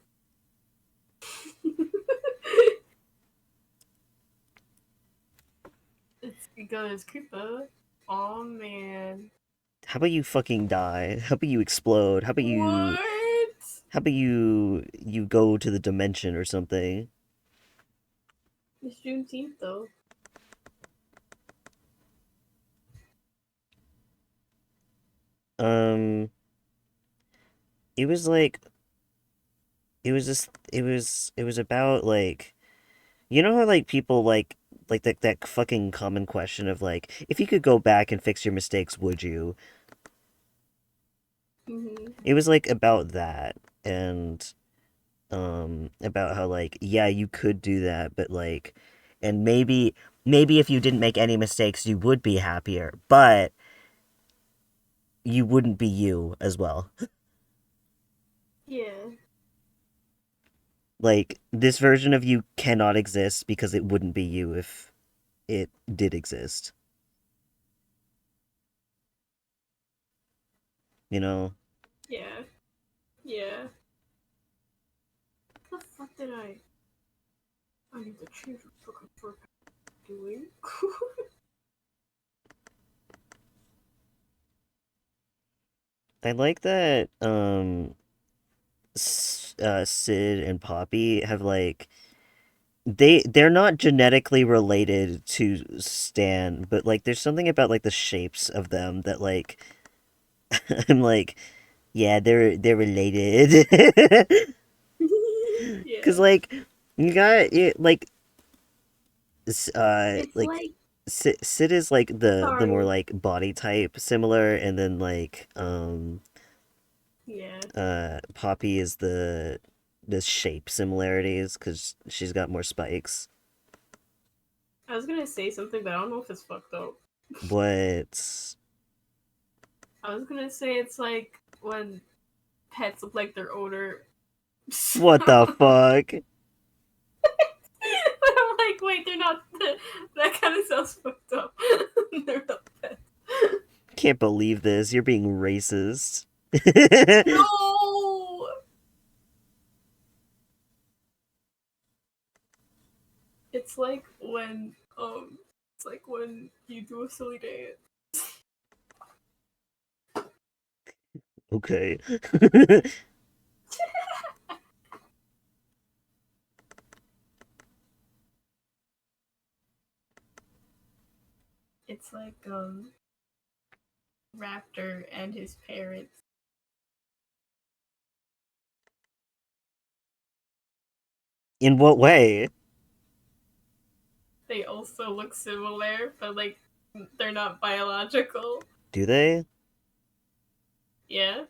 It's because Creeper. Oh man. How about you fucking die? How about you explode? What? How about you go to the dimension or something? It's Juneteenth though. Um, it was like it was about like you know how like people like that fucking common question of like if you could go back and fix your mistakes, would you? Mm-hmm. It was like about that and about how like yeah, you could do that, but like and maybe if you didn't make any mistakes, you would be happier, but you wouldn't be you as well. Yeah. Like this version of you cannot exist because it wouldn't be you if it did exist, you know? Yeah. Yeah. What the fuck did I need to change what fucking fuck I'm doing. I like that Sid and Poppy have like they're not genetically related to Stan, but like there's something about like the shapes of them that like I'm like, yeah, they're related. Cause Yeah. like you got it It's like like Sid is like the more sorry. like body type similar, and then like Yeah. Poppy is the shape similarities because she's got more spikes. I was gonna say something, but I don't know if it's fucked up. What? I was gonna say it's like when pets look like they're older. What the fuck? But I'm like, wait, they're not. That kind of sounds fucked up. They're not pets. Can't believe this. You're being racist. No. It's like when it's like when you do a silly dance. Okay. It's like Raptor and his parents. In what way? They also look similar, but like they're not biological. Do they? Yeah,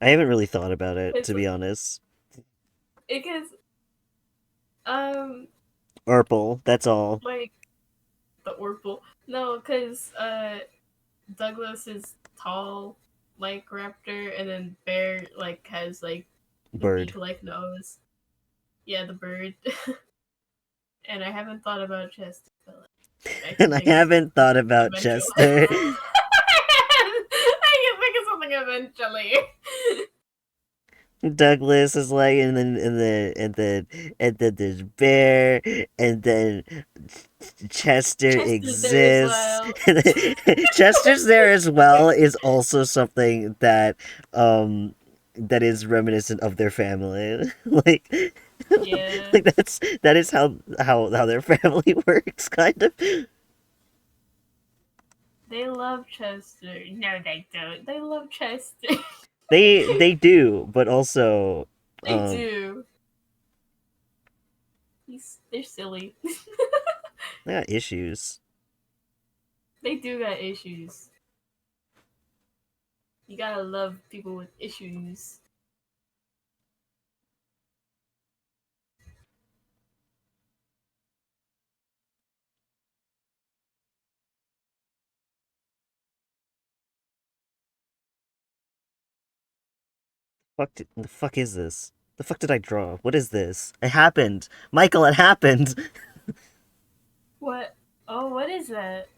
I haven't really thought about it, it's to be honest. because um Urple, that's all. like the Orpal. No, because Douglas is tall like Raptor, and then Bear like has like the Bird. beak like nose. Yeah, the bird. And I haven't thought about Chester, but like, I And can I think of haven't something thought about eventually. Chester. I can think of something eventually. Douglas is like, and then there's Bear, and then Chester Chester's there as exists. well. Chester's there as well is also something that that is reminiscent of their family. like Yeah, like that is how their family works, kind of. they love Chester. No, they don't. They love Chester. They do, but also They um do. They're silly. they got issues. They do got issues. You gotta love people with issues. The fuck is this? The fuck did I draw? What is this? It happened. Michael, it happened. What? Oh, what is that?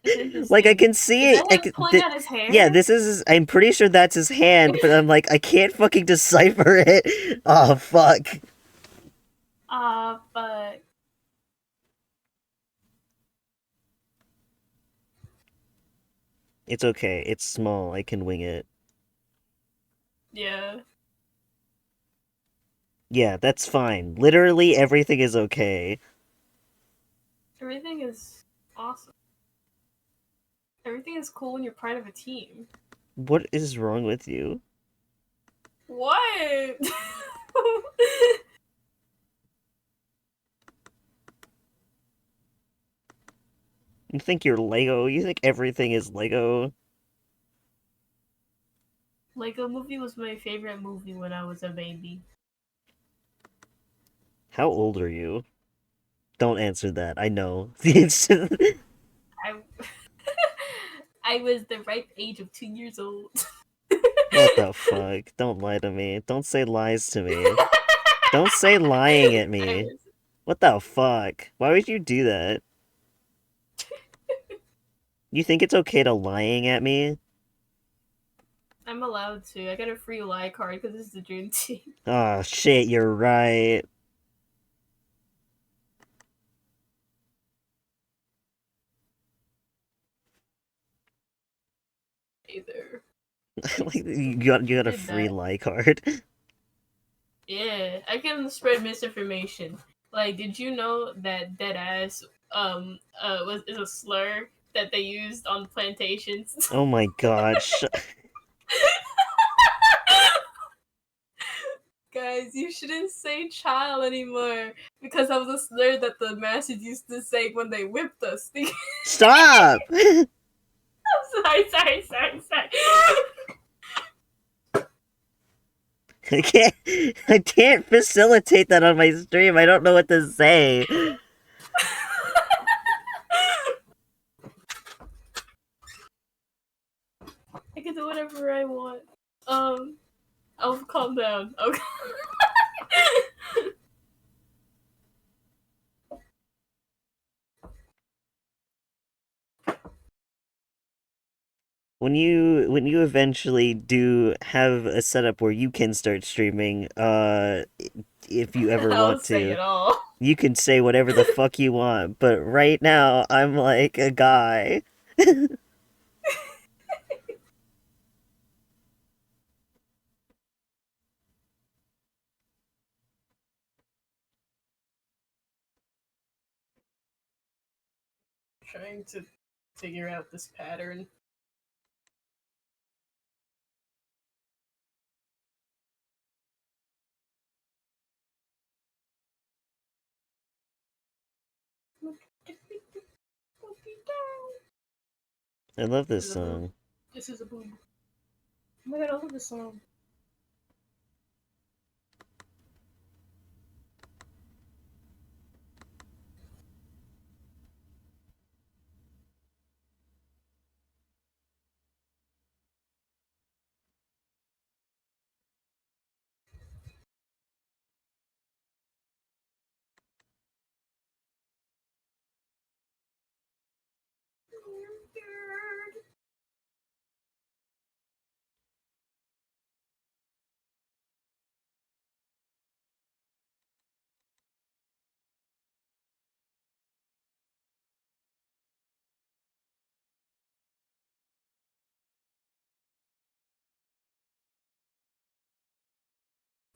It's Like I interesting. can Is see it. that him pulling out his Yeah, hair? this is. I'm pretty sure that's his hand, but I'm like, I can't fucking decipher it. Oh fuck. Ah, but It's okay. It's small. I can wing it. yeah, Yeah, that's fine. Literally everything is okay. everything is awesome. Everything is cool when you're part of a team. What is wrong with you? What? You think you're Lego? You think everything is Lego? Lego Movie was my favorite movie when I was a baby. How old are you? Don't answer that. I know. It's just- I I was the ripe age of 2 years old. What the fuck? Don't lie to me. Don't say lies to me. Don't say lying at I me. was. What the fuck? Why would you do that? You think it's okay to lying at me? I'm allowed to. I got a free lie card because it's the dream team. Oh shit, you're right. Either Like it's you who got a did free that? lie card. Yeah, I can spread misinformation. Like, did you know that dead ass was is a slur that they used on plantations? Oh my god. Guys, you shouldn't say child anymore because that was a slur that the masters used to say when they whipped us. Stop. Sorry. I can't I can't facilitate that on my stream. I don't know what to say. I can do whatever I want. I'll calm down. Okay. When you eventually do have a setup where you can start streaming, if you ever I'll want say to. it all. You can say whatever the fuck you want, but right now I'm like a guy. Trying to figure out this pattern. I love This this is a boob. song. This is a boob. Oh my god, I love this song.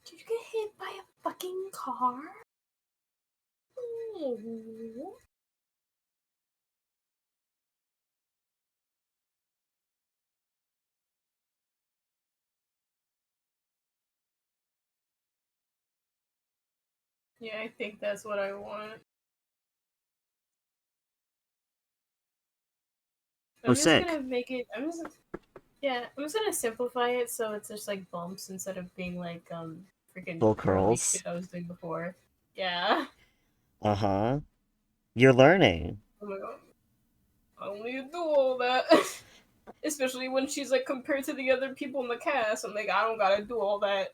Did you get hit by a fucking car? Oh. Yeah, I think that's what I want. Oh, I'm just sick. gonna make it. I'm just gonna simplify it so it's just like bumps instead of being like freaking Full curly curls. shit I was doing before. Yeah. Uh huh. You're learning. Oh my god. I don't need to do all that. Especially when she's like compared to the other people in the cast. I'm like, I don't gotta do all that.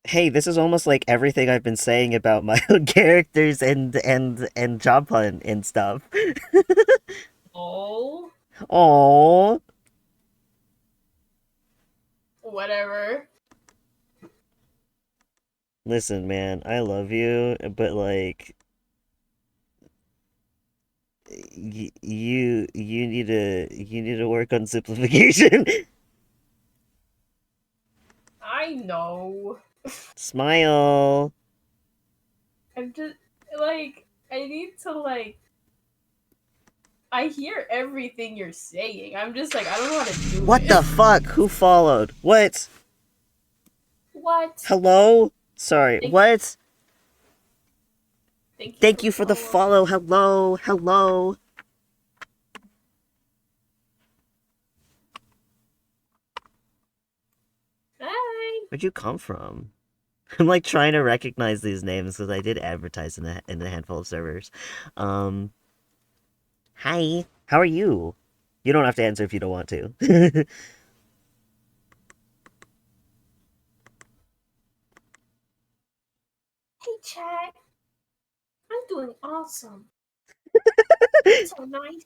Hey, this is almost like everything I've been saying about my own characters and job hunt and stuff. Oh, Oh, whatever. listen, man, I love you, but like you need to work on simplification. I know. Smile. I'm just like I need to like I hear everything you're saying. I'm just like I don't know how to do What it. the fuck? Who followed? What? What? Hello? Sorry. Thank What? thank you for Thank the you for the follow. follow. Hello. Hello. Hi. Where'd you come from? I'm like trying to recognize these names because I did advertise in a handful of servers. Um, Hi. How are you? You don't have to answer if you don't want to. Hey chat. I'm doing awesome. So nice.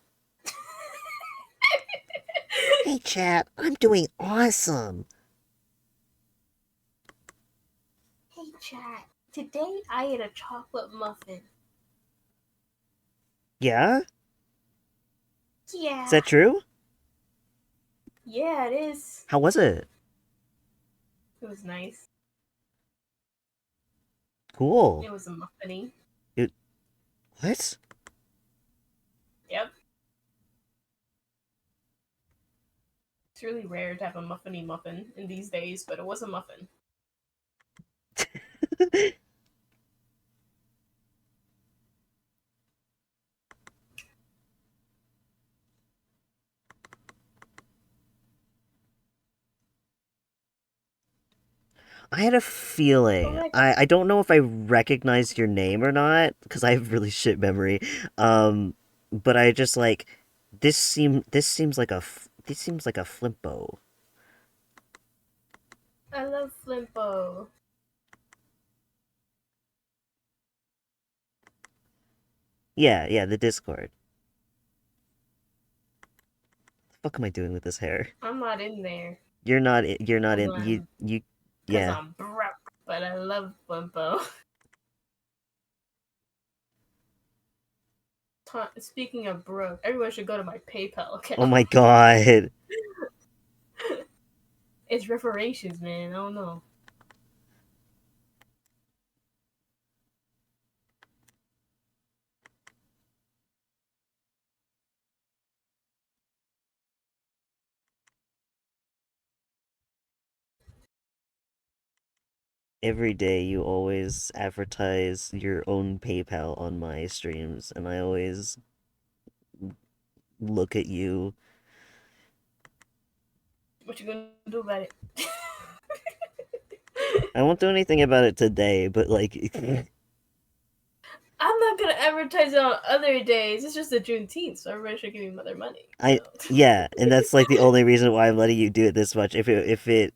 Hey, chat. I'm doing awesome. Hey chat. Today I ate a chocolate muffin. Yeah? Is Yeah. that true? Yeah, it is. How was it? It was nice. Cool. It was a muffiny. It, what? Yep. It's really rare to have a muffiny muffin in these days, but it was a muffin. I had a Oh feeling. my god. I don't know if I recognized your name or not because I have really shit memory. But I just like this seems like this seems like a flimpo. I love Flimpo. Yeah, yeah, the Discord. The fuck am I doing with this hair? I'm not in there. You're not Cause in I'm you cause yeah. I'm broke. But I love Flimpo. Speaking of broke, everyone should go to my PayPal Oh account. my god. It's reparations, man. I don't know. Every day you always advertise your own PayPal on my streams, and I always look at you. What you gonna do about it? I won't do anything about it today, but like, I'm not gonna advertise it on other days. It's just the Juneteenth, so everybody should give me their money. I yeah, and that's like the only reason why I'm letting you do it this much. If it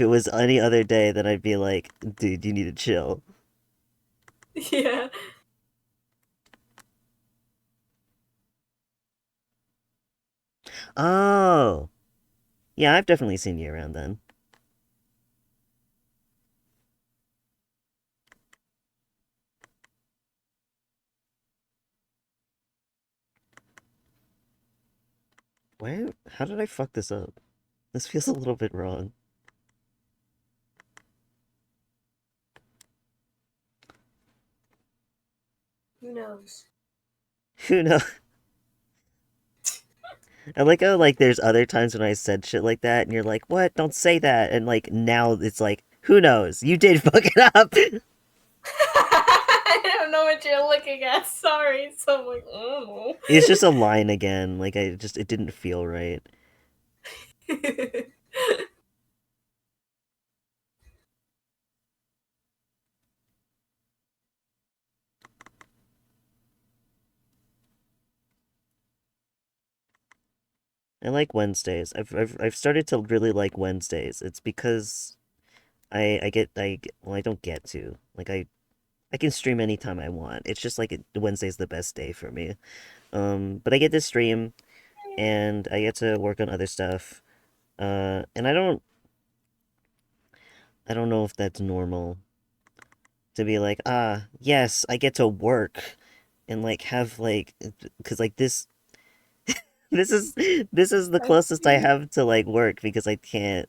was any other day, then I'd be like, dude, you need to chill. Yeah. Oh, yeah, I've definitely seen you around then. Why? How did I fuck this up? This feels a little bit wrong. Who knows? Who knows? I like how like there's other times when I said shit like that, and you're like, "What? Don't say that." And like now it's like, "Who knows? You did fuck it up." I don't know what you're looking at. Sorry. So I'm like, oh. It's just a line again. Like it didn't feel right. I like Wednesdays. I've started to really like Wednesdays. It's because well, I don't get to like I can stream anytime I want. It's just like Wednesday's the best day for me. But I get to stream and I get to work on other stuff. And I don't know if that's normal to be like, ah, yes, I get to work and like have like, because like this is this is the I closest I see. have to like work because I can't.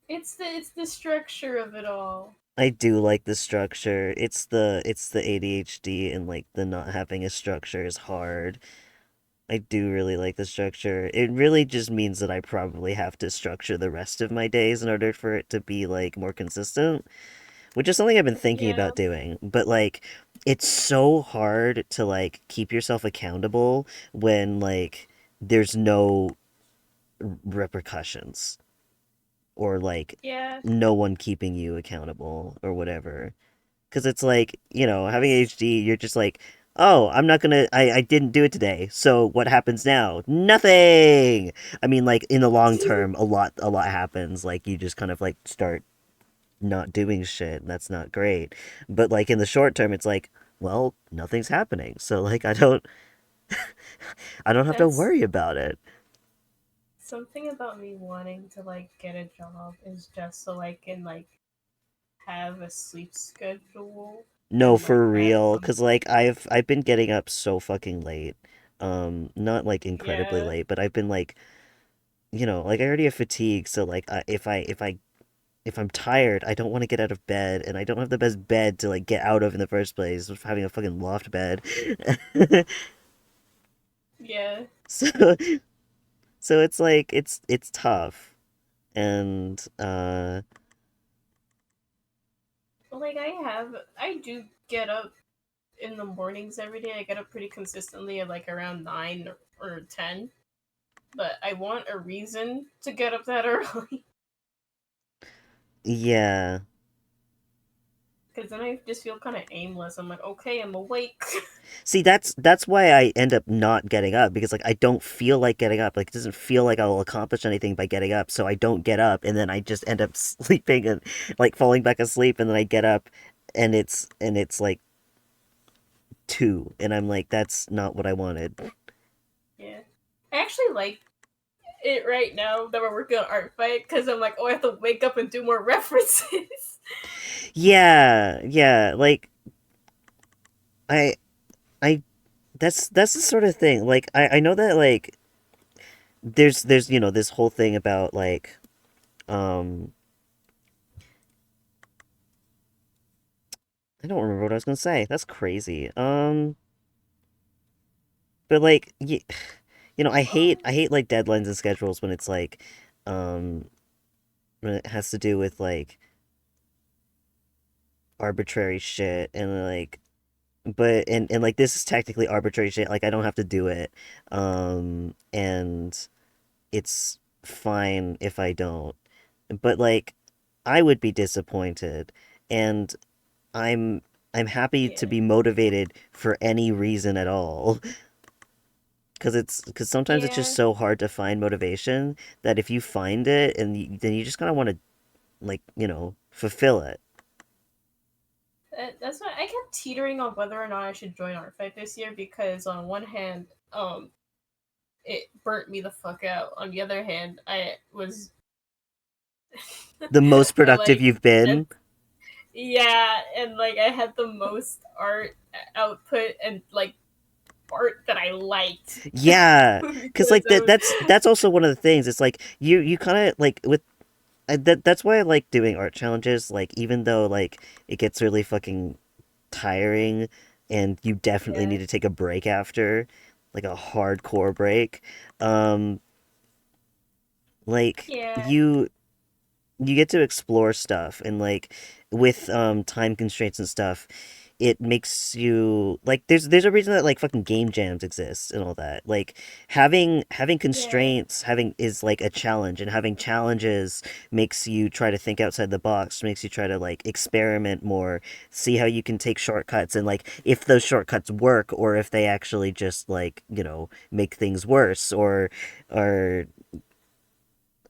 It's the structure of it all. I do like the structure. It's the ADHD and like the not having a structure is hard. I do really like the structure. It really just means that I probably have to structure the rest of my days in order for it to be like more consistent, which is something I've been thinking Yeah. about doing. But like it's so hard to like keep yourself accountable when like there's no repercussions or like Yeah. no one keeping you accountable or whatever. Because it's like, having It's ADHD, you're just like, oh, I didn't do it today. So what happens now? Nothing. I mean, like in the long term, a lot happens. Like you just kind of like start not doing shit, and that's not great. But like in the short term, it's like, well, nothing's happening. So like I don't have to that's worry about it. something about me wanting to like get a job is just so I can like have a sleep schedule No, and like for have real, some. cause like I've been getting up so fucking late. Not like incredibly Yeah. late, but I've been like, like I already have fatigue, so like if I'm tired, I don't want to get out of bed, and I don't have the best bed to like get out of in the first place, with having a fucking loft bed. Yeah. So so it's like it's tough. And Like I do get up in the mornings every day. I get up pretty consistently at like around 9 or 10. But I want a reason to get up that early yeah. because then I just feel kind of aimless. I'm like, okay, I'm awake. See, that's why I end up not getting up because like I don't feel like getting up. Like it doesn't feel like I'll accomplish anything by getting up, so I don't get up and then I just end up sleeping and like falling back asleep and then I get up and it's like 2 and I'm like that's not what I wanted. Yeah, I actually like it right now that we're working on art fight because I'm like, oh, I have to wake up and do more references. Yeah, yeah, like I I that's the sort of thing. Like I know that like there's this whole thing about like um I don't remember what I was gonna say. That's crazy. But like I hate like deadlines and schedules when it's like um when it has to do with like arbitrary shit and like and like this is technically arbitrary shit. Like I don't have to do it. And it's fine if I don't. But like I would be disappointed and I'm I'm happy to Yeah, be motivated for any reason at all. Because sometimes it's just yeah. so hard to find motivation that if you find it then you just kind of want to like fulfill it. That's why I kept teetering on whether or not I should join Artfight this year because on one hand, it burnt me the fuck out. On the other hand, I was The most I productive like you've and been. yeah, and like I had the most art output and like art that I liked Yeah, because because like that's also one of the things. It's like you kind of like with that's why I like doing art challenges. Like even though like it gets really fucking tiring, and you definitely yeah, need to take a break after, like a hardcore break. Um, like yeah, you get to explore stuff and like with time constraints and stuff it makes you like there's a reason that like fucking game jams exist and all that like having yeah, constraints having is like a challenge and having challenges makes you try to think outside the box makes you try to like experiment more see how you can take shortcuts and like if those shortcuts work or if they actually just like make things worse or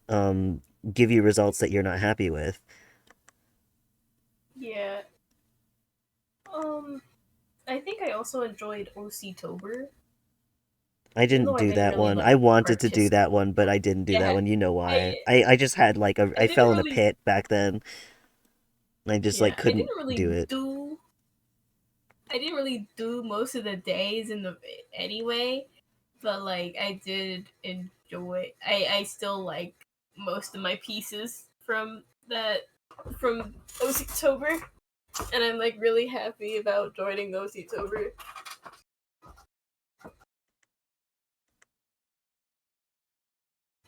um give you results that you're not happy with. yeah. Um, I think I also enjoyed OC Tober, I even didn't though I do didn't that really one. like I wanted to do that participate. one, but I didn't do that Yeah, one. You know I why? I just had like I I didn't fell in a really pit back then. I just yeah like couldn't do it. I didn't really do most of the days in the anyway, but like I did enjoy. I still like most of my pieces from October, and I'm like really happy about joining October.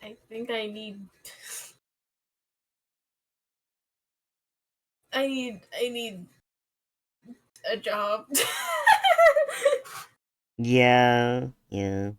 I think I need a job. Yeah, yeah.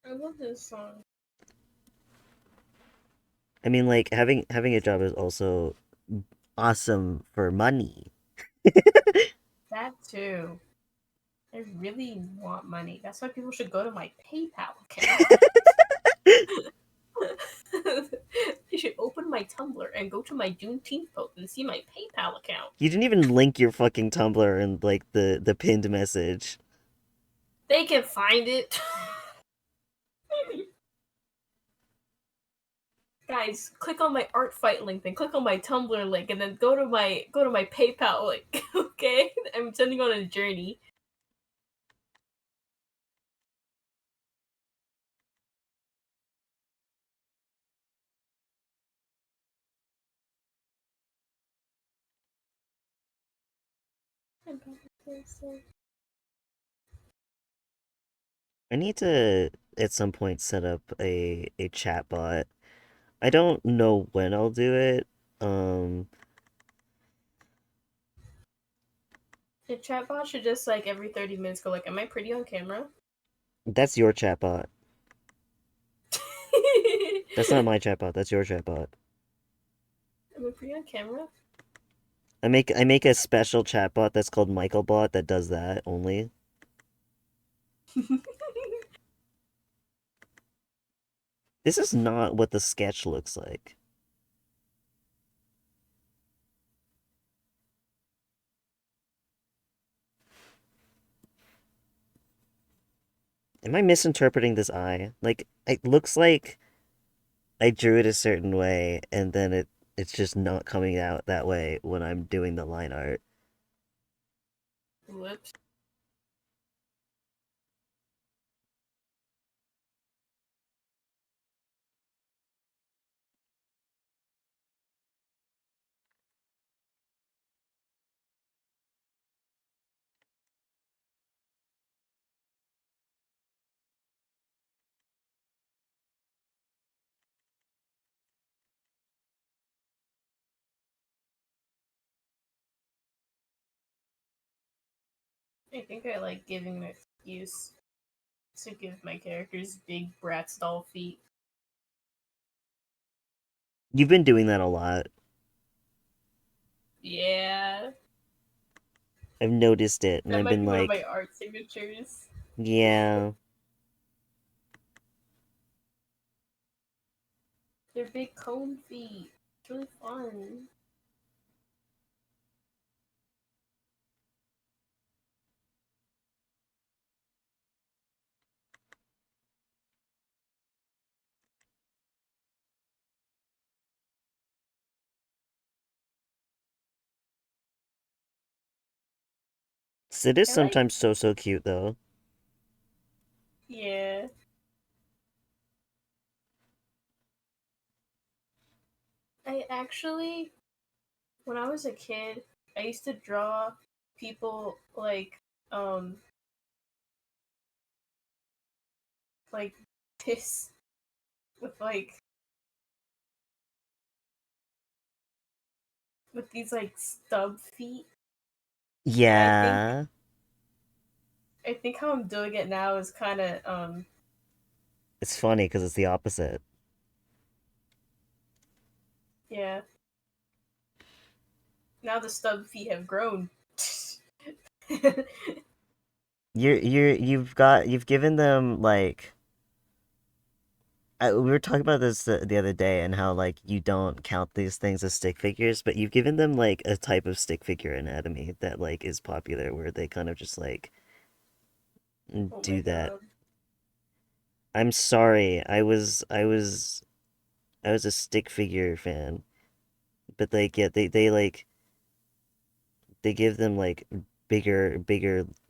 I love this song. I mean, like having a job is also awesome for money. That too. I really want money. That's why people should go to my PayPal account. You should open my Tumblr and go to my Juneteenth post and see my PayPal account. You didn't even link your fucking Tumblr and like the pinned message. They can find it. Guys, click on my artfight link, then click on my Tumblr link, and then go to my PayPal link. Okay, I'm sending on a journey. I need to at some point set up a chat bot. I don't know when I'll do it. Um, The chatbot should just like every 30 minutes go like, "Am I pretty on camera?" that's your chat bot. That's not my chat bot. That's your chat bot. Am I pretty on camera? I make a special chatbot that's called MichaelBot that does that only. This is not what the sketch looks like. Am I misinterpreting this eye? Like, it looks like I drew it a certain way, and then it's just not coming out that way when I'm doing the line art. Whoops. I think I like giving an excuse to give my characters big Bratz doll feet. You've been doing that a lot. Yeah, I've noticed it, and that I've might been be one of my like, art signatures. yeah. They're big cone feet. It's really fun. Sid is I like, sometimes so cute though. yeah. I actually, when I was a kid, I used to draw people um, like this with with these stub feet. And Yeah. I think how I'm doing it now is kind of It's funny because it's the opposite. yeah. Now the stub feet have grown. You've given them like we were talking about this the other day and how like you don't count these things as stick figures, but you've given them like a type of stick figure anatomy that like is popular where they kind of just like Oh my do that. god. I'm sorry. I was a stick figure fan, but like yeah, they like they give them like bigger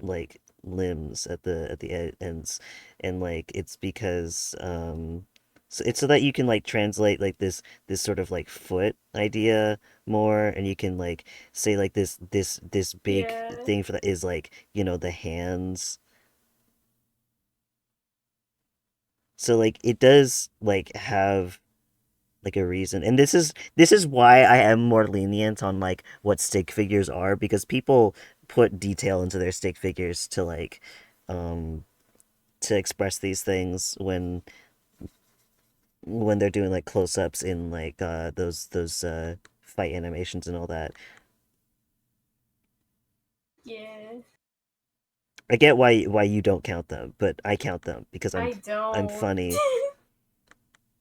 like limbs at the ends, and like it's because so it's so that you can like translate like this sort of like foot idea more, and you can like say like this big Yeah. thing for that is like, you know, the hands. So like it does like have like a reason. And this is why I am more lenient on like what stick figures are, because people put detail into their stick figures um to express these things when they're doing like close-ups in like those fight animations and all that. Yeah. I get why you don't count them, but I count them because I I'm don't. funny.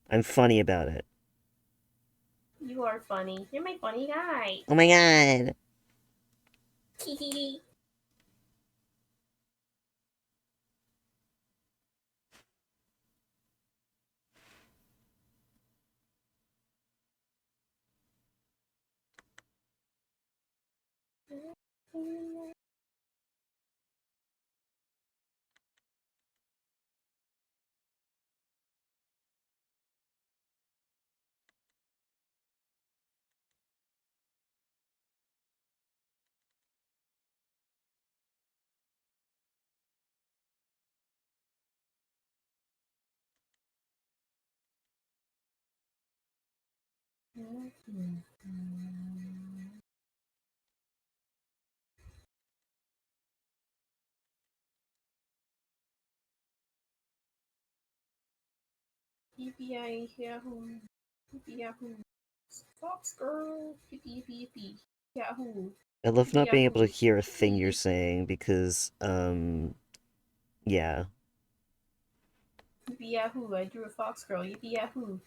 I'm funny about it. You are funny. You're my funny guy. Oh my god. Yippee yahoo. Yippee yahoo. Fox girl. Yippee yippee yippee. Yahoo. I love Yippee not being able to yahoo. hear a thing you're Yippee. saying because yeah. Yippee yahoo. I drew a fox girl. Yippee yahoo.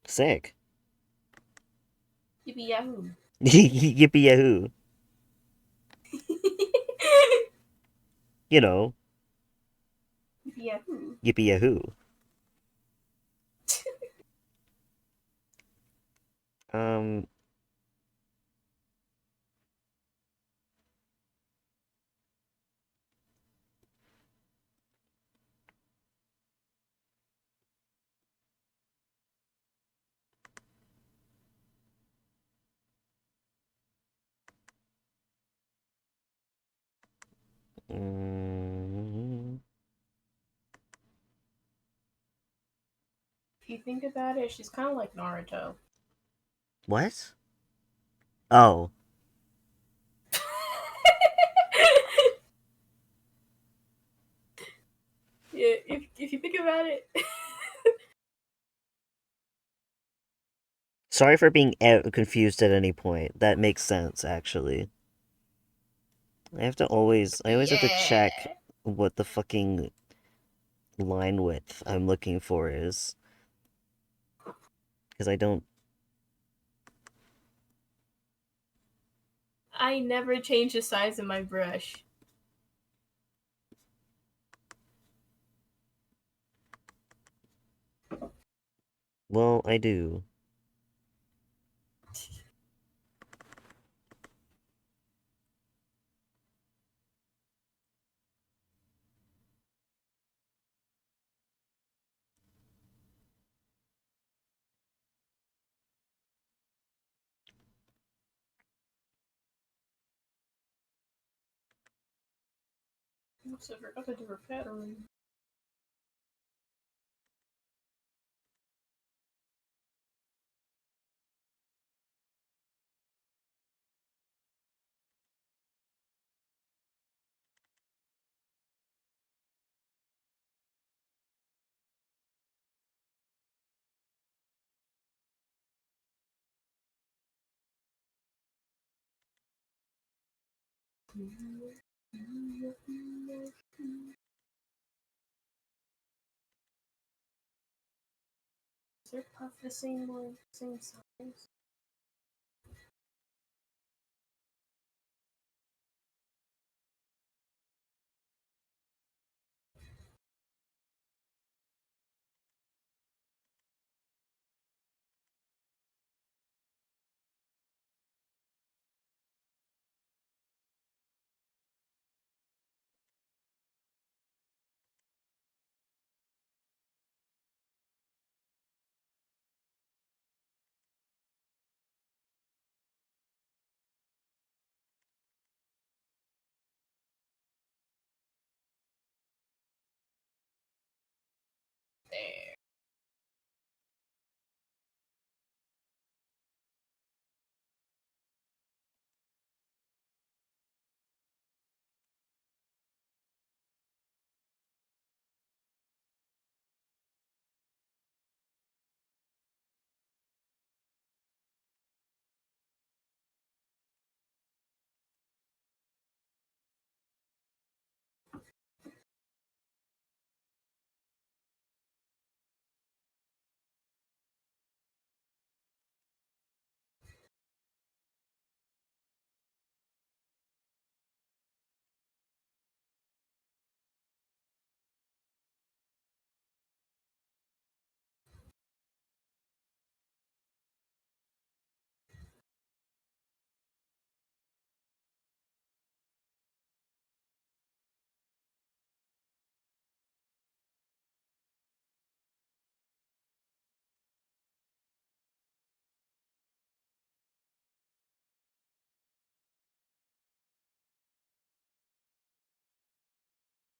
Sick. Yippee yahoo. Yippee yahoo. You know, Yahoo. Yippee yahoo. Um, mm, If you think about it, she's kind of like Naruto. what? Oh, Yeah, if you think about it. sorry for being confused at any point. That makes sense, actually. I always have to check Yeah. what the fucking line width I'm looking for is. Because I don't, I never change the size of my brush. well, I do. Oops, I forgot to do her pattern. Is their puff the same size? There.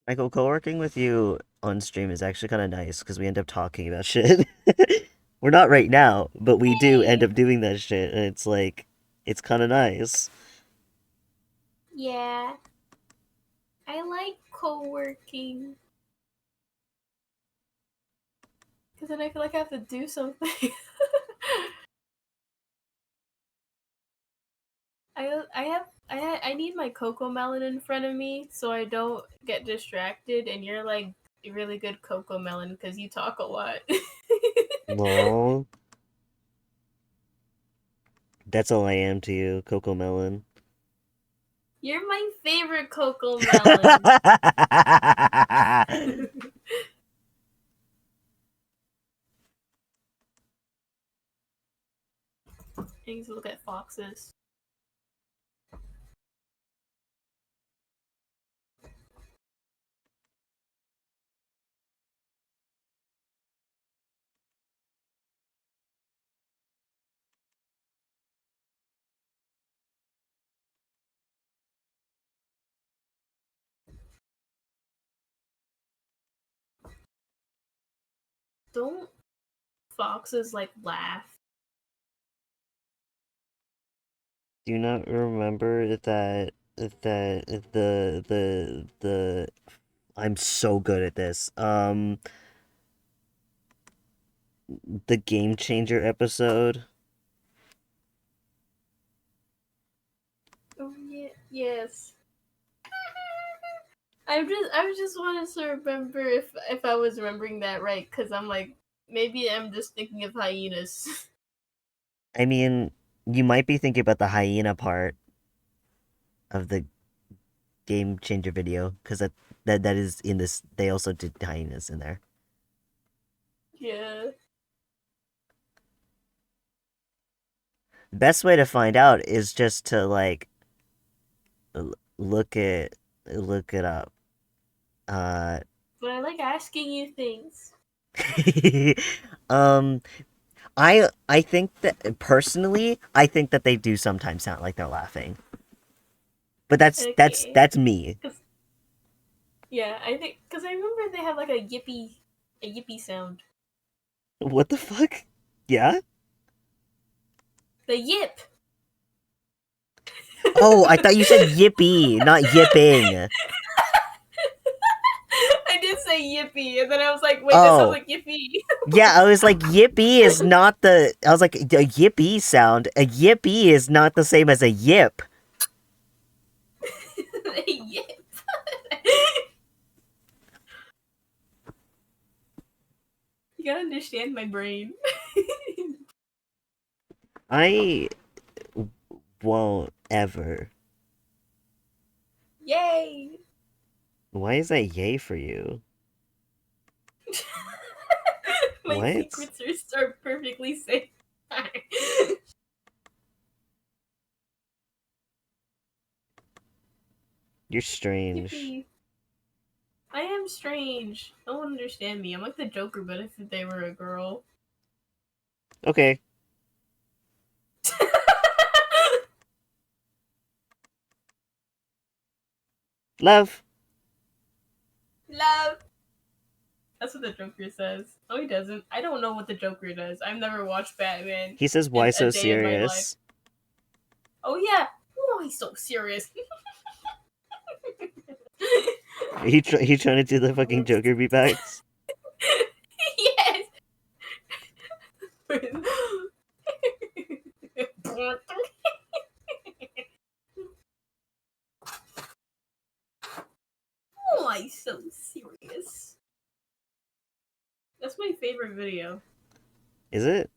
Michael, co-working with you on stream is actually kind of nice because we end up talking about shit. We're not right now, but we do end Hey! up doing that shit, and it's like, it's kind of nice. Yeah, I like co-working. Because then I feel like I have to do something. I need my cocoa melon in front of me so I don't get distracted. And you're like a really good cocoa melon because you talk a lot. No, that's all I am to you, Coco Melon. You're my favorite cocoa melon. I need to look at foxes. Don't foxes like laugh? Do you not remember the I'm so good at this. The Game Changer episode. Oh yeah, yes. I just wanted to remember if I was remembering that right, because I'm like maybe I'm just thinking of hyenas. I mean, you might be thinking about the hyena part of the Game Changer video because that is in this. They also did hyenas in there. Yeah. The best way to find out is just to like look it up. Uh, But I like asking you things. um, I think that personally, I think that they do sometimes sound like they're laughing, but Okay. that's me. Cause yeah, I think because I remember they had like a yippee sound. What the fuck? Yeah. The yip. Oh, I thought you said yippee, not yipping. I did say yippee, and then I was like, wait, that sounds Oh, like yippee. yeah. I was like, yippee is not the. I was like, a yippee sound. A yippee is not the same as a yip. Yip. You gotta understand my brain. I won't ever. Yay! Why is that yay for you? My What? secrets are perfectly safe. You're strange. Yippee. I am strange. No one understand me. I'm like the Joker, but if they were a girl. Okay, love. Love. That's what the Joker says. No, he doesn't. I don't know what the Joker does. I've never watched Batman He says, "Why in a so day in my life. serious?" Oh yeah. Oh, he's so serious. He trying to do the fucking Joker beatbox. Yes. Oh, he's so serious. That's my favorite video. Is it?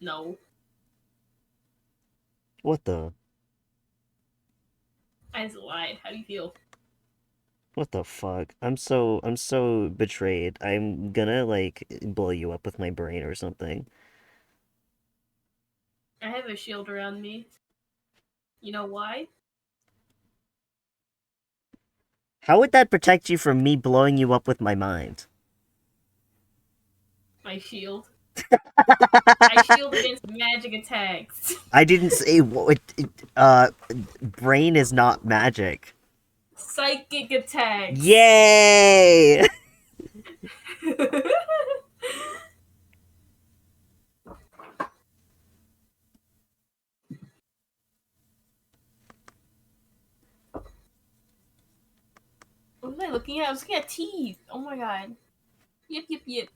No, What the? I just lied. How do you feel? What the fuck? I'm so betrayed. I'm gonna like blow you up with my brain or something. I have a shield around me. You know why? How would that protect you from me blowing you up with my mind? My shield. I shield against magic attacks. I didn't say brain is not magic. Psychic attacks. Yay! What was I looking at? I was looking at teeth. Oh my god. Yip yip yip.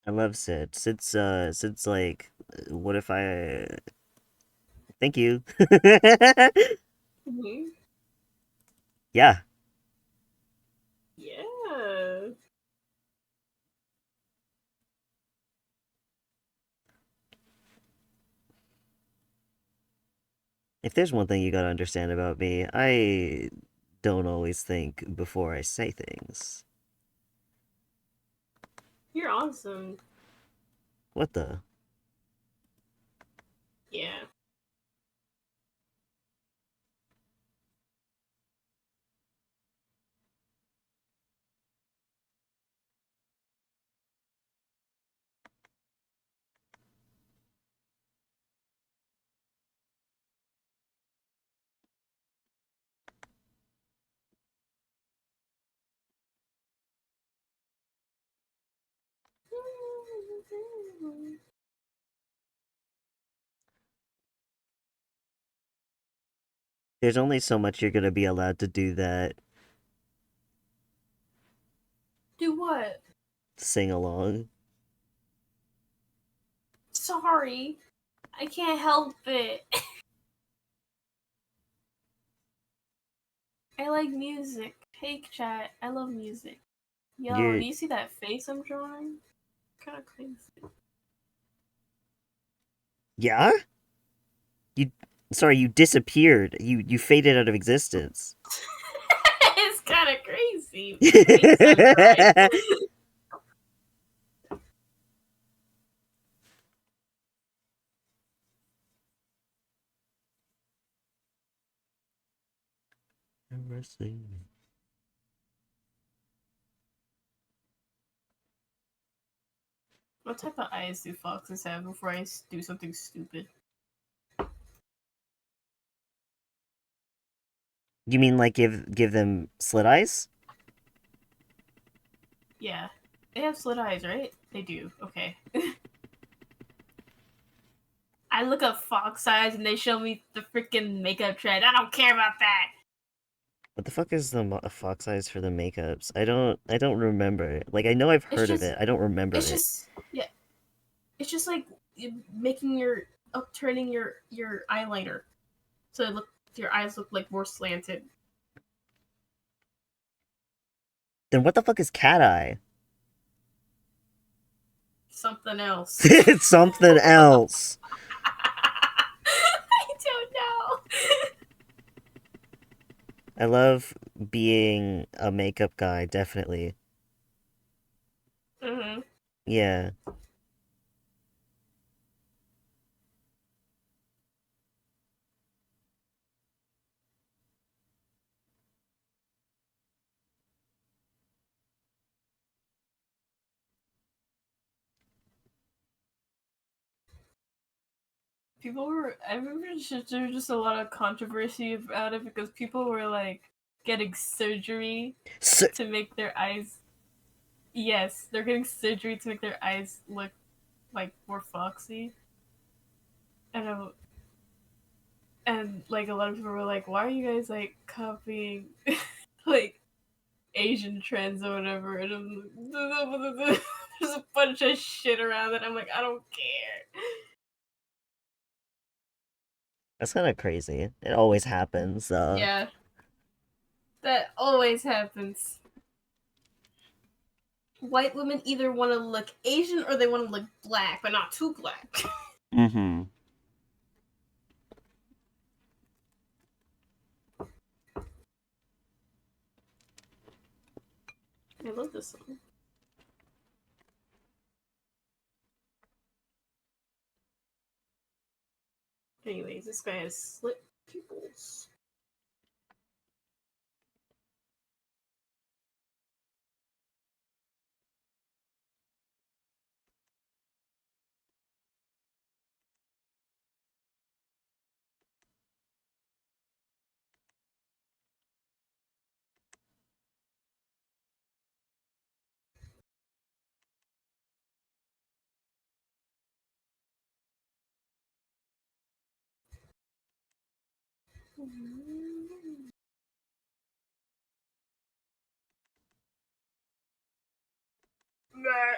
I love Sid. Sid's like, what if I? Thank you. Mhm. Yeah. Yeah. If there's one thing you gotta understand about me, I don't always think before I say things. You're awesome. What the? Yeah. There's only so much you're gonna be allowed to do that. Do what? Sing along. Sorry. I can't help it. I like music. Hey, chat. I love music. Yo, You're do you see that face I'm drawing? Kind of crazy. yeah? You sorry, you disappeared. You faded out of existence. It's kind of crazy. The face I'm drawing. What type of eyes do foxes have before I do something stupid? You mean like give them slit eyes? Yeah. They have slit eyes, right? They do. Okay. I look up fox eyes and they show me the freaking makeup trend. I don't care about that. What the fuck is the fox eyes for the makeups? I don't remember. Like I know I've It's heard of just, it. I don't remember it's it. just, yeah. It's just like making your upturning your eyeliner so it look your eyes look like more slanted. Then what the fuck is cat eye? Something else. It's something else. I don't know. I love being a makeup guy, definitely. Hmm. Yeah. People were. I remember there was just a lot of controversy about it because people were like getting surgery So, to make their eyes. Yes, they're getting surgery to make their eyes look like more foxy. And and like a lot of people were like, "Why are you guys like copying like Asian trends or whatever?" And there's a bunch of shit around it. I'm like, I don't care. that's kind of crazy. It always happens. Yeah, that always happens. White women either want to look Asian or they want to look black, but not too black. Mm-hmm. I love this song. Anyways, this guy has slit pupils.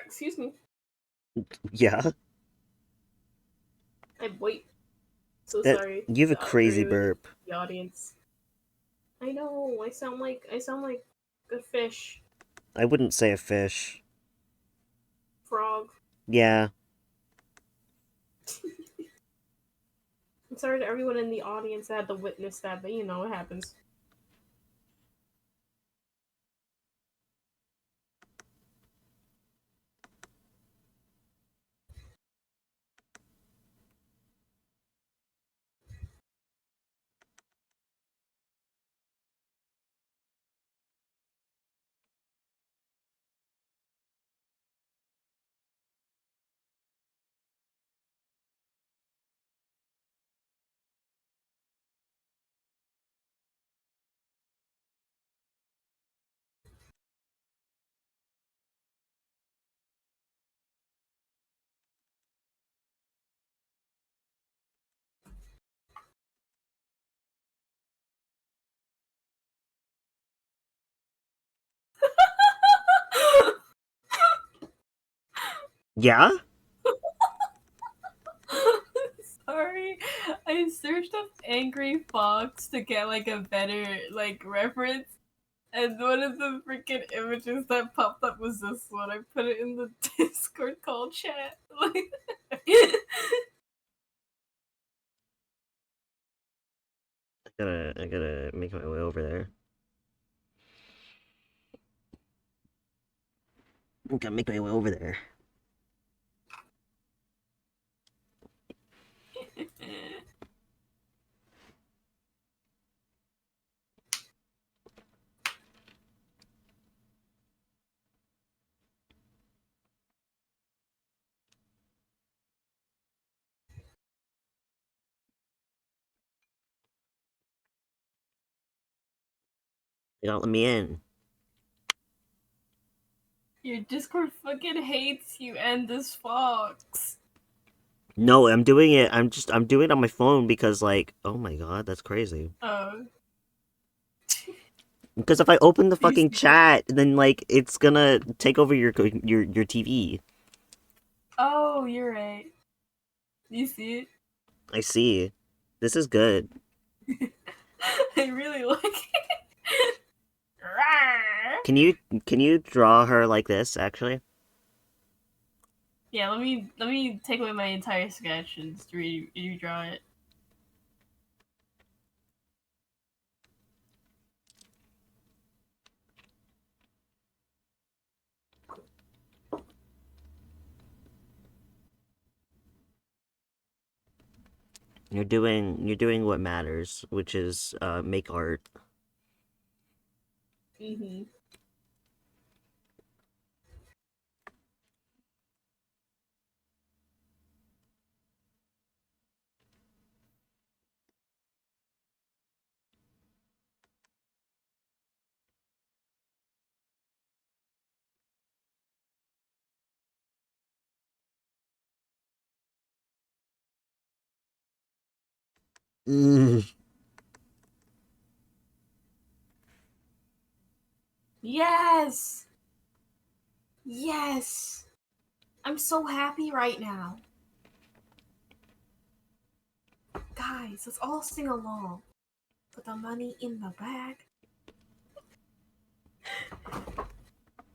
Excuse me. Yeah, Wait. So that sorry you have a for crazy anyone in burp. the audience. I know. I sound like a fish I wouldn't say a fish. frog. Yeah, I'm sorry to everyone in the audience that had to witness that, but it happens. yeah. Sorry, I searched up Angry Fox to get like a better like reference, and one of the freaking images that popped up was this one. I put it in the Discord call chat. Like, I gotta make my way over there. I gotta make my way over there. They don't let me in. Your Discord fucking hates you and this fox. No, I'm doing it. I'm doing it on my phone because like, oh my god, that's crazy. Oh, Because if I open the you fucking see it? chat, then like it's gonna take over your TV. Oh, you're right. You see I see. This is good. it? I really like it. Rawr. Can you draw her like this actually? Yeah, let me take away my entire sketch and just redraw it. You're doing what matters, which is make art. Mhm. Mm. Yes. Yes. I'm so happy right now. Guys, let's all sing along. Put the money in the bag.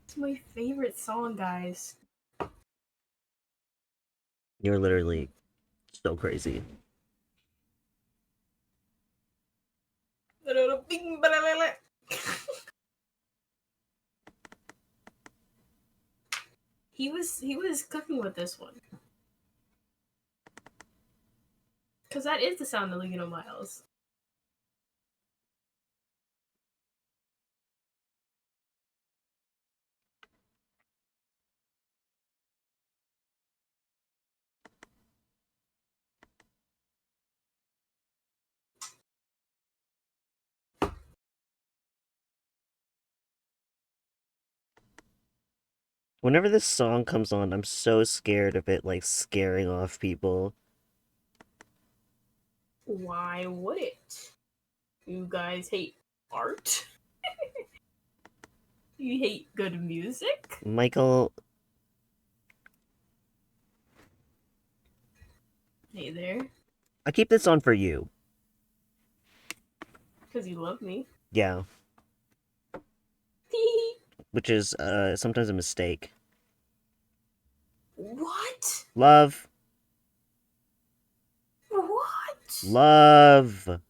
It's my favorite song, guys. You're literally so crazy. He was cooking with this one. Cause that is the sound of Miles. Whenever this song comes on, I'm so scared of it like scaring off people. Why would it? You guys hate art? You hate good music? Michael, Hey there. I keep this on for you. Because you love me. Yeah, which is sometimes a mistake. What? Love, What? love.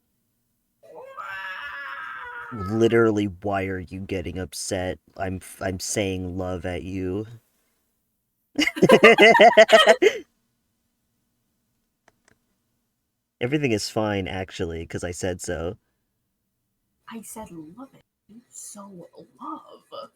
Literally, why are you getting upset? I'm saying love at you. Everything is fine actually, because I said so. I said love it. You so love.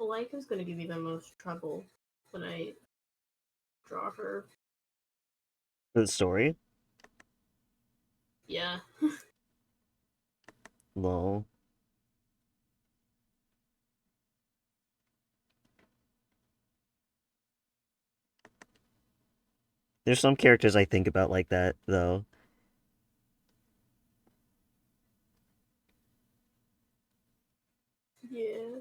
Leica's gonna give you the most trouble when I draw her. For the story? Yeah. Lol. There's some characters I think about like that, though. Yeah.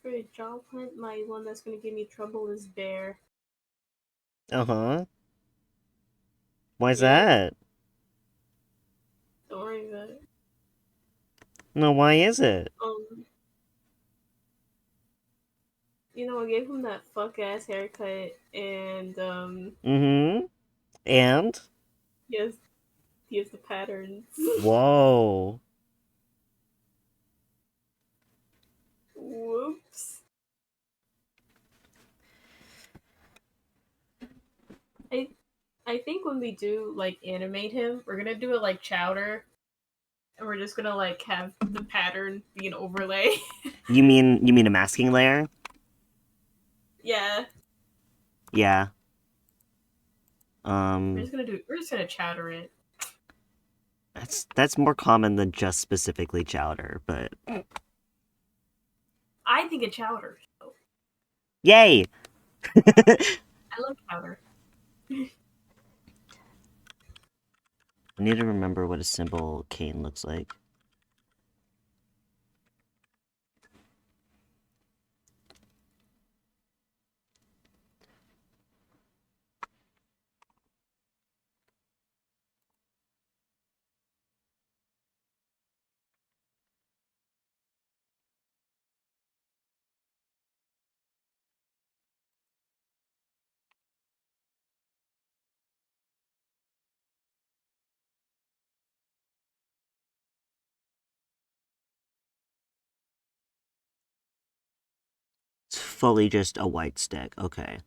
For a job hunt, my one that's gonna give me trouble is Bear. Uh-huh. Why's Yeah. that? Don't worry about it. No, why is it? Um, I gave him that fuck ass haircut, and Mm-hmm. And? he has he has the patterns. Whoa. Whoops. I I think when we do like animate him, we're gonna do it like Chowder, and we're just gonna like have the pattern be an overlay. You mean a masking layer? Yeah, Yeah. we're just gonna Chowder it. That's more common than just specifically chowder, but I think it's Chowder. So yay! I love Chowder. I need to remember what a simple cane looks like. It's fully just a white stick. Okay.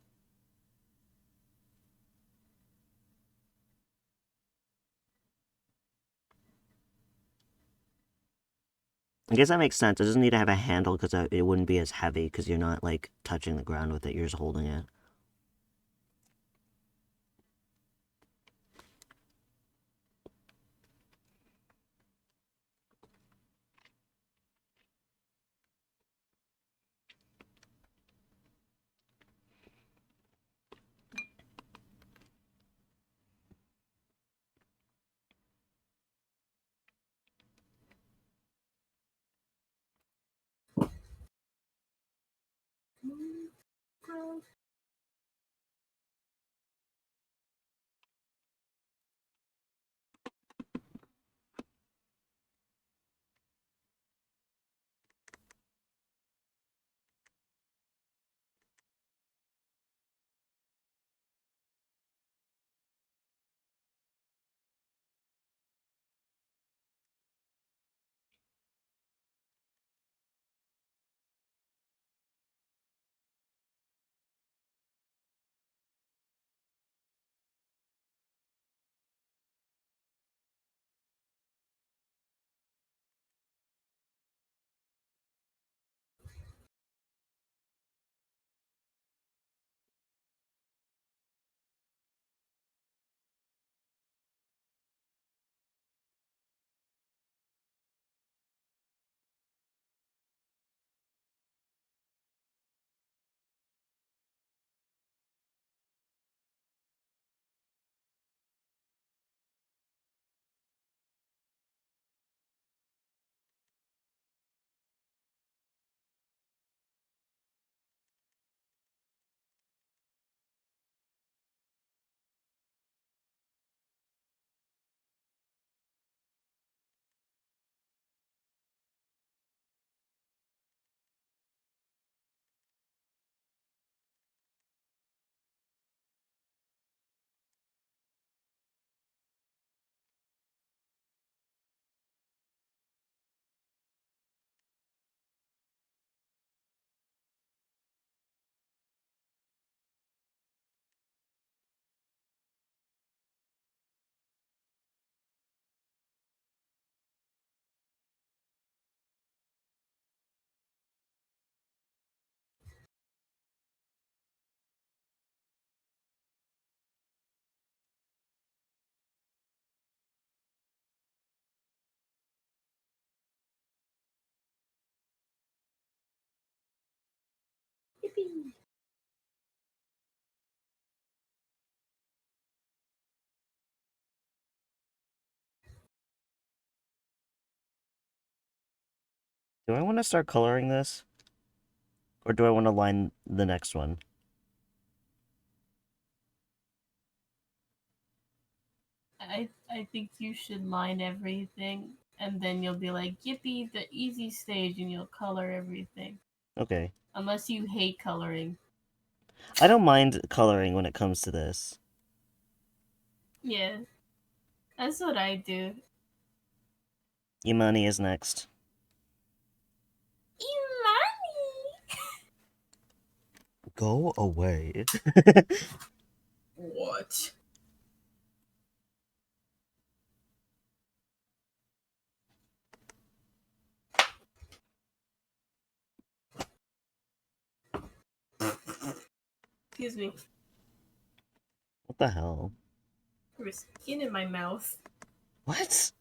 I guess that makes sense. It doesn't need to have a handle because it wouldn't be as heavy because you're not like touching the ground with it. You're just holding it. Yippee! Do I want to start coloring this? Or do I want to line the next one? I think you should line everything, and then you'll be like, "Yippee, the easy stage," and you'll color everything. Okay. Unless you hate coloring. I don't mind coloring when it comes to this. Yeah, that's what I do. Imani is next. Imani! Go away. What? Excuse me. What the hell? There was skin in my mouth. What?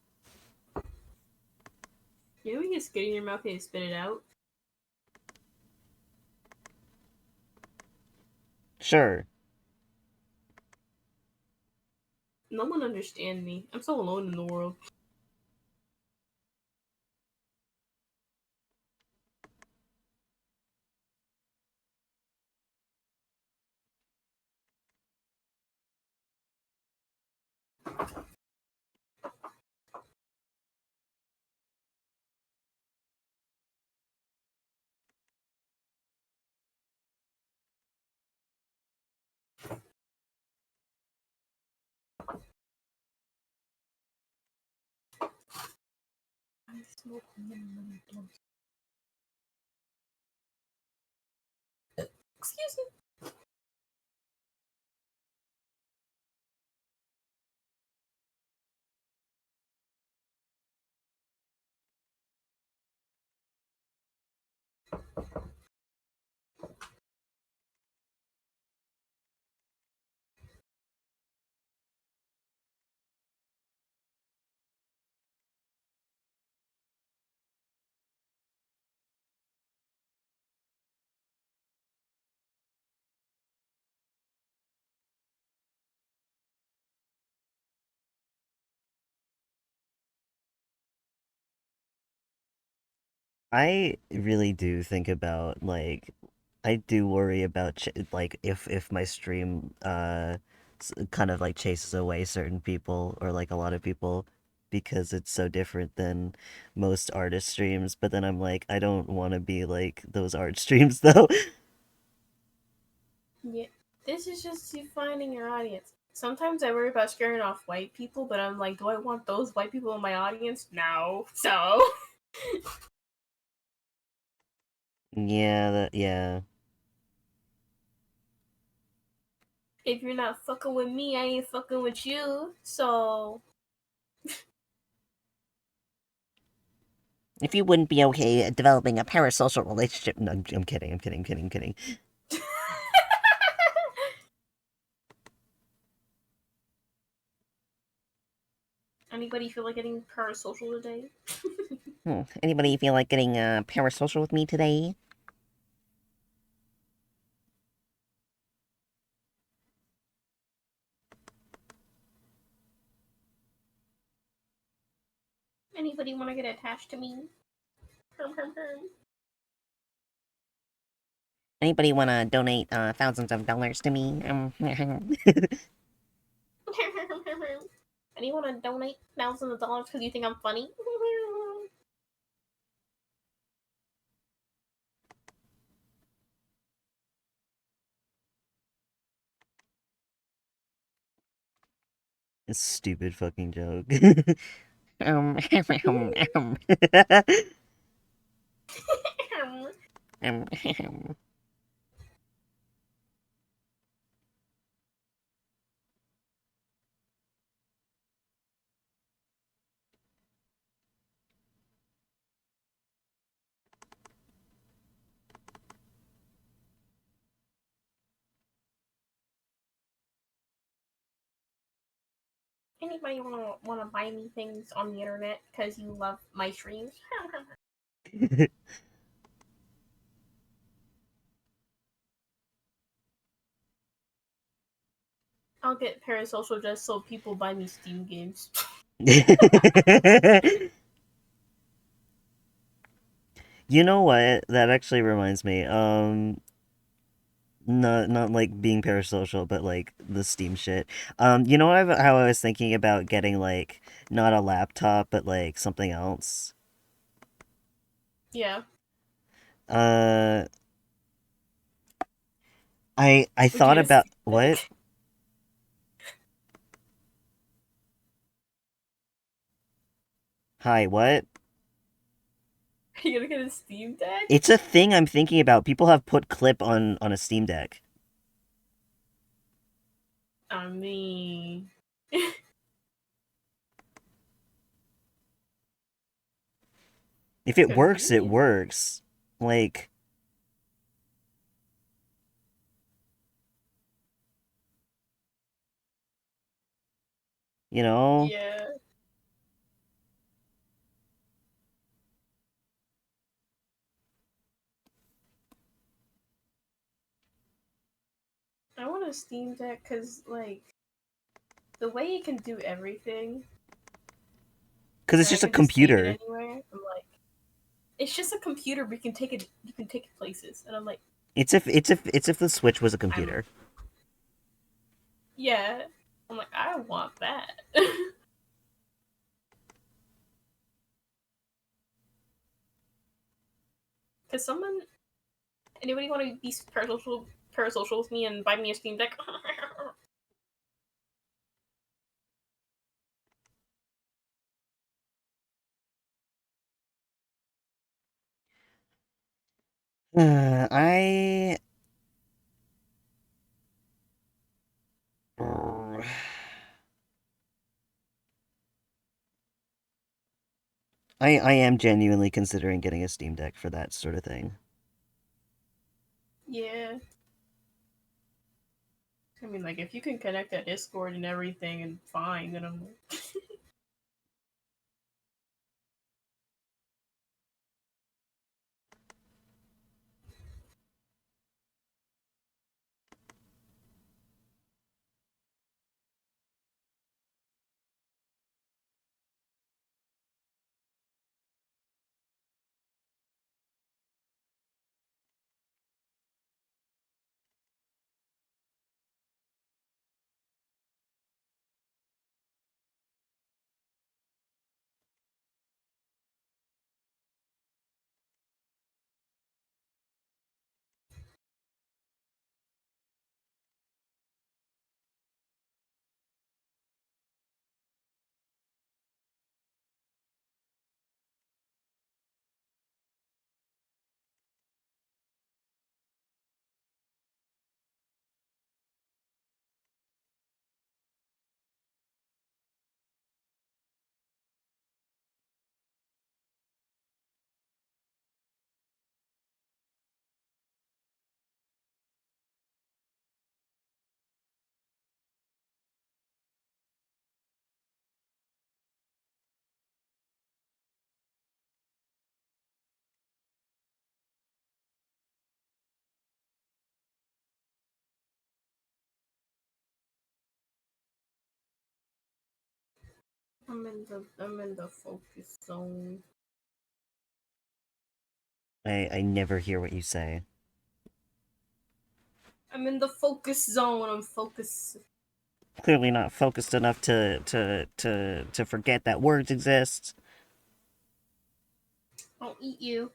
You know when you get skin in your mouth and you spit it out? Sure. No one understands me. I'm so alone in the world. I smoke minimum dose. Excuse me. I really do think about like I do worry about like if my stream kind of like chases away certain people or like a lot of people because it's so different than most artist streams, but then I'm like I don't want to be like those art streams though. Yeah, this is just you finding your audience. Sometimes I worry about scaring off white people, but I'm like, do I want those white people in my audience? No. So, Yeah, yeah. if you're not fucking with me, I ain't fucking with you. So, If you wouldn't be okay at developing a parasocial relationship, no, I'm kidding, I'm kidding. anybody feel like getting parasocial today? Anybody feel like getting parasocial with me today? Anybody want to get attached to me? Herm, herm, herm. Anybody want to donate thousands of dollars to me? Anyone want to donate thousands of dollars because you think I'm funny? A stupid fucking joke. Um. Um. Anybody wanna buy me things on the internet because you love my streams? I'll get parasocial just so people buy me Steam games. You know what? That actually reminds me. Not like being parasocial, but like the Steam shit. You know how I was thinking about getting like not a laptop, but like something else. Yeah. Uh, I Would you thought get a about Steam what? Deck? Hi, what? Are you gonna get a Steam Deck? It's a thing I'm thinking about. People have put clip on a Steam Deck. I mean, If it works, it convenient. works. Like, you know? Yeah. I want a Steam Deck because, like, the way it can do everything, Because it's and I just a can just take it computer. anywhere. I'm like, it's just a computer, but you can take it. You can take it places, and I'm like, It's if the Switch was a I'm computer. yeah. I'm like, I want that. Cause someone, anybody want to be parasocial with me and buy me a Steam Deck? I I am genuinely considering getting a Steam Deck for that sort of thing. Yeah. I mean, like, if you can connect to Discord and everything and fine, then I'm like, I'm in the focus zone. I never hear what you say. I'm in the focus zone. I'm focused. Clearly not focused enough to forget that words exist. I'll eat you.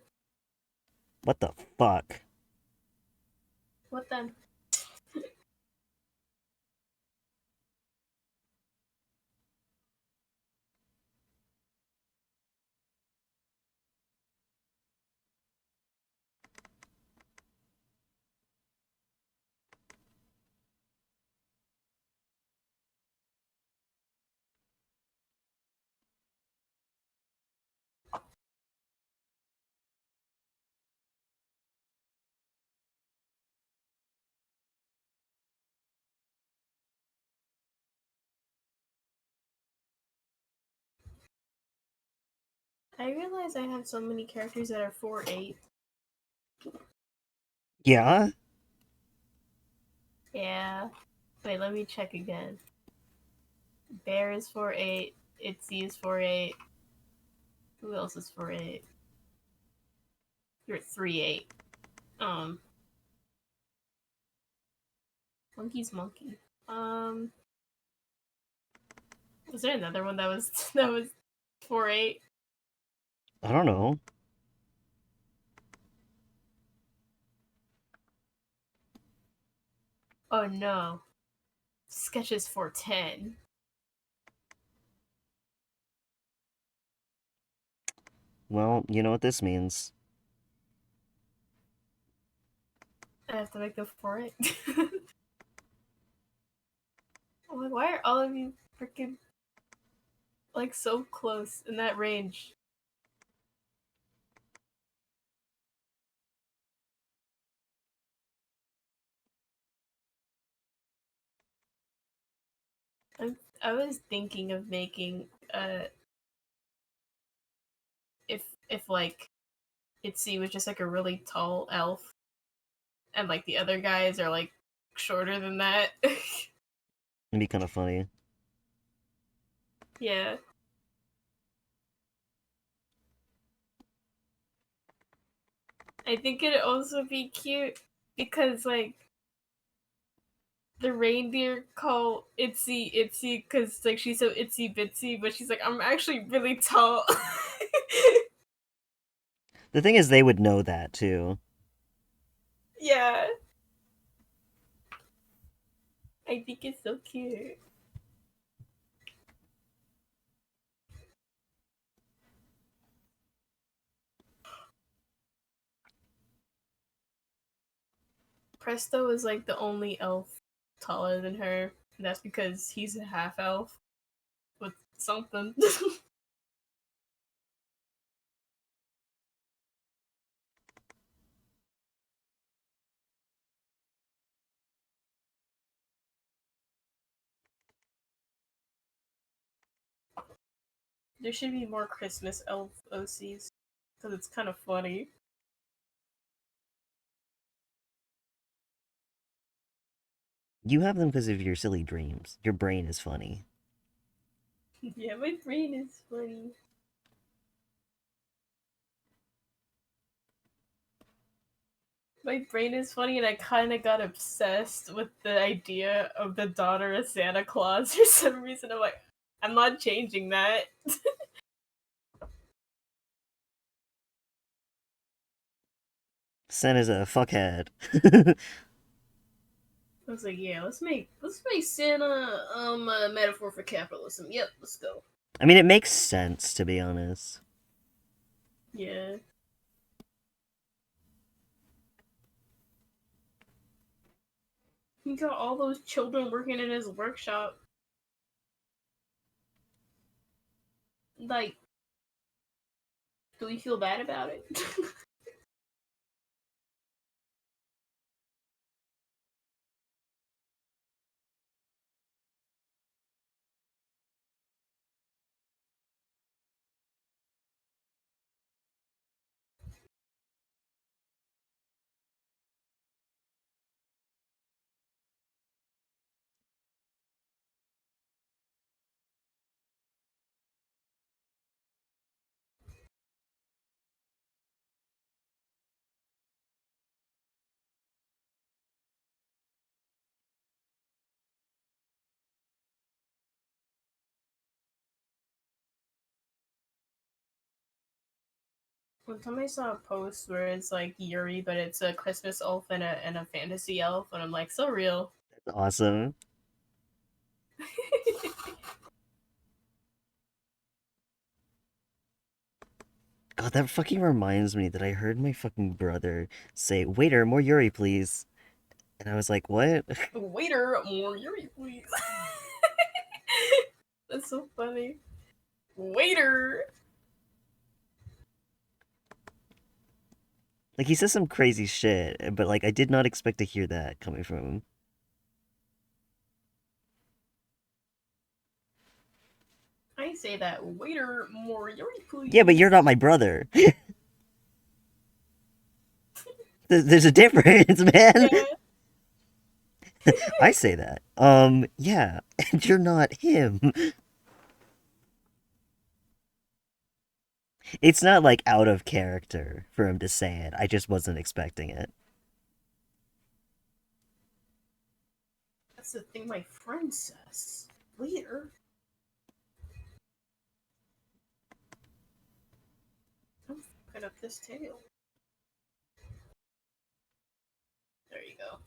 What the fuck? What then? I realize I have so many characters that are 4'8". Yeah? Yeah. Wait, let me check again. Bear is 4'8". Itzy is 4'8". Who else is 4'8"? You're 3'8". Um, Monkey's monkey. Um, was there another one that was that was 4'8"? I don't know. Oh no, Sketch is 4'10". Well, you know what this means. I have to make them 4'8". I'm like, why are all of you freaking like so close in that range? I was thinking of making if like Itzy was just like a really tall elf and like the other guys are like shorter than that. It'd be kind of funny. Yeah. I think it'd also be cute because like the reindeer call Itzy Itzy because like she's so itsy bitsy, but she's like, I'm actually really tall. The thing is, they would know that too. Yeah. I think it's so cute. Presto is like the only elf taller than her. And that's because he's a half elf with something. There should be more Christmas elf OCs because it's kind of funny. You have them because of your silly dreams. Your brain is funny. Yeah, my brain is funny. My brain is funny, and I kind of got obsessed with the idea of the daughter of Santa Claus for some reason. I'm like, I'm not changing that. Sen is a fuckhead. I was like, yeah, let's make Santa a metaphor for capitalism. Yep, let's go. I mean, it makes sense, to be honest. Yeah, he got all those children working in his workshop. Like, do we feel bad about it? One time I saw a post where it's like Yuri, but it's a Christmas elf and a fantasy elf, and I'm like, so real. Awesome. God, that fucking reminds me that I heard my fucking brother say, "Waiter, more Yuri, please." And I was like, "What?" Waiter, more Yuri, please. That's so funny. Waiter. Like he says some crazy shit, but like I did not expect to hear that coming from him. I say that. Waiter, more Yuri, Yeah, but please. you're not my brother. There's a difference, man. Yeah. I say that. Yeah, and you're not him. It's not like out of character for him to say it. I just wasn't expecting it. That's the thing my friend says. Waiter. I'm fucking up this tail. There you go.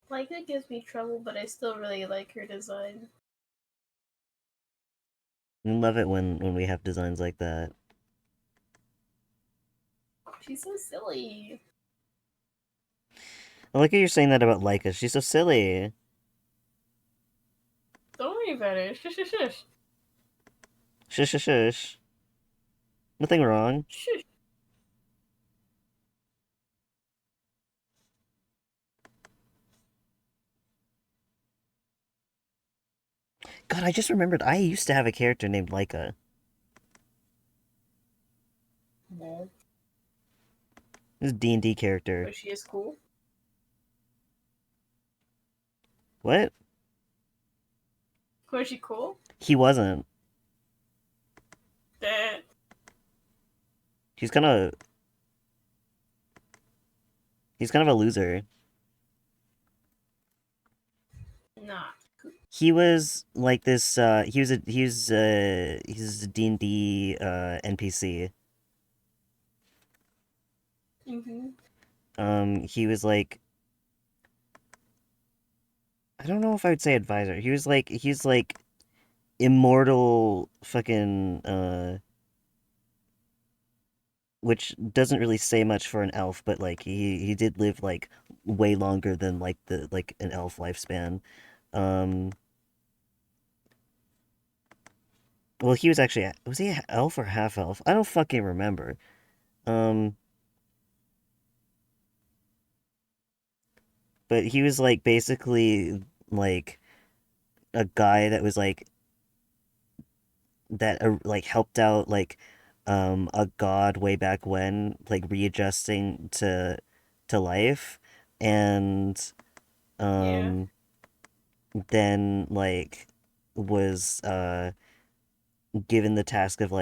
Like, it gives me trouble, but I still really like her design. I love it when we have designs like that. She's so silly. I like how you're saying that about Leica. She's so silly. Don't worry about it. Shush, shush, shush. Shush, shush, shush. Nothing wrong. Shush. God, I just remembered I used to have a character named Leica. No. This D&D character. But she is cool. What? Was she cool? He wasn't. That. He's kind of he's kind of a loser. Nah. He was like this he's a D&D NPC. Mm-hmm. He was like I don't know if I would say advisor. He's like immortal fucking which doesn't really say much for an elf, but like he did live like way longer than like the like an elf lifespan. Um well he was actually was he a elf or half elf? I don't fucking remember. Um but he was like basically like a guy that was like helped out a god way back when, like readjusting to life, and Yeah. um then was given the task of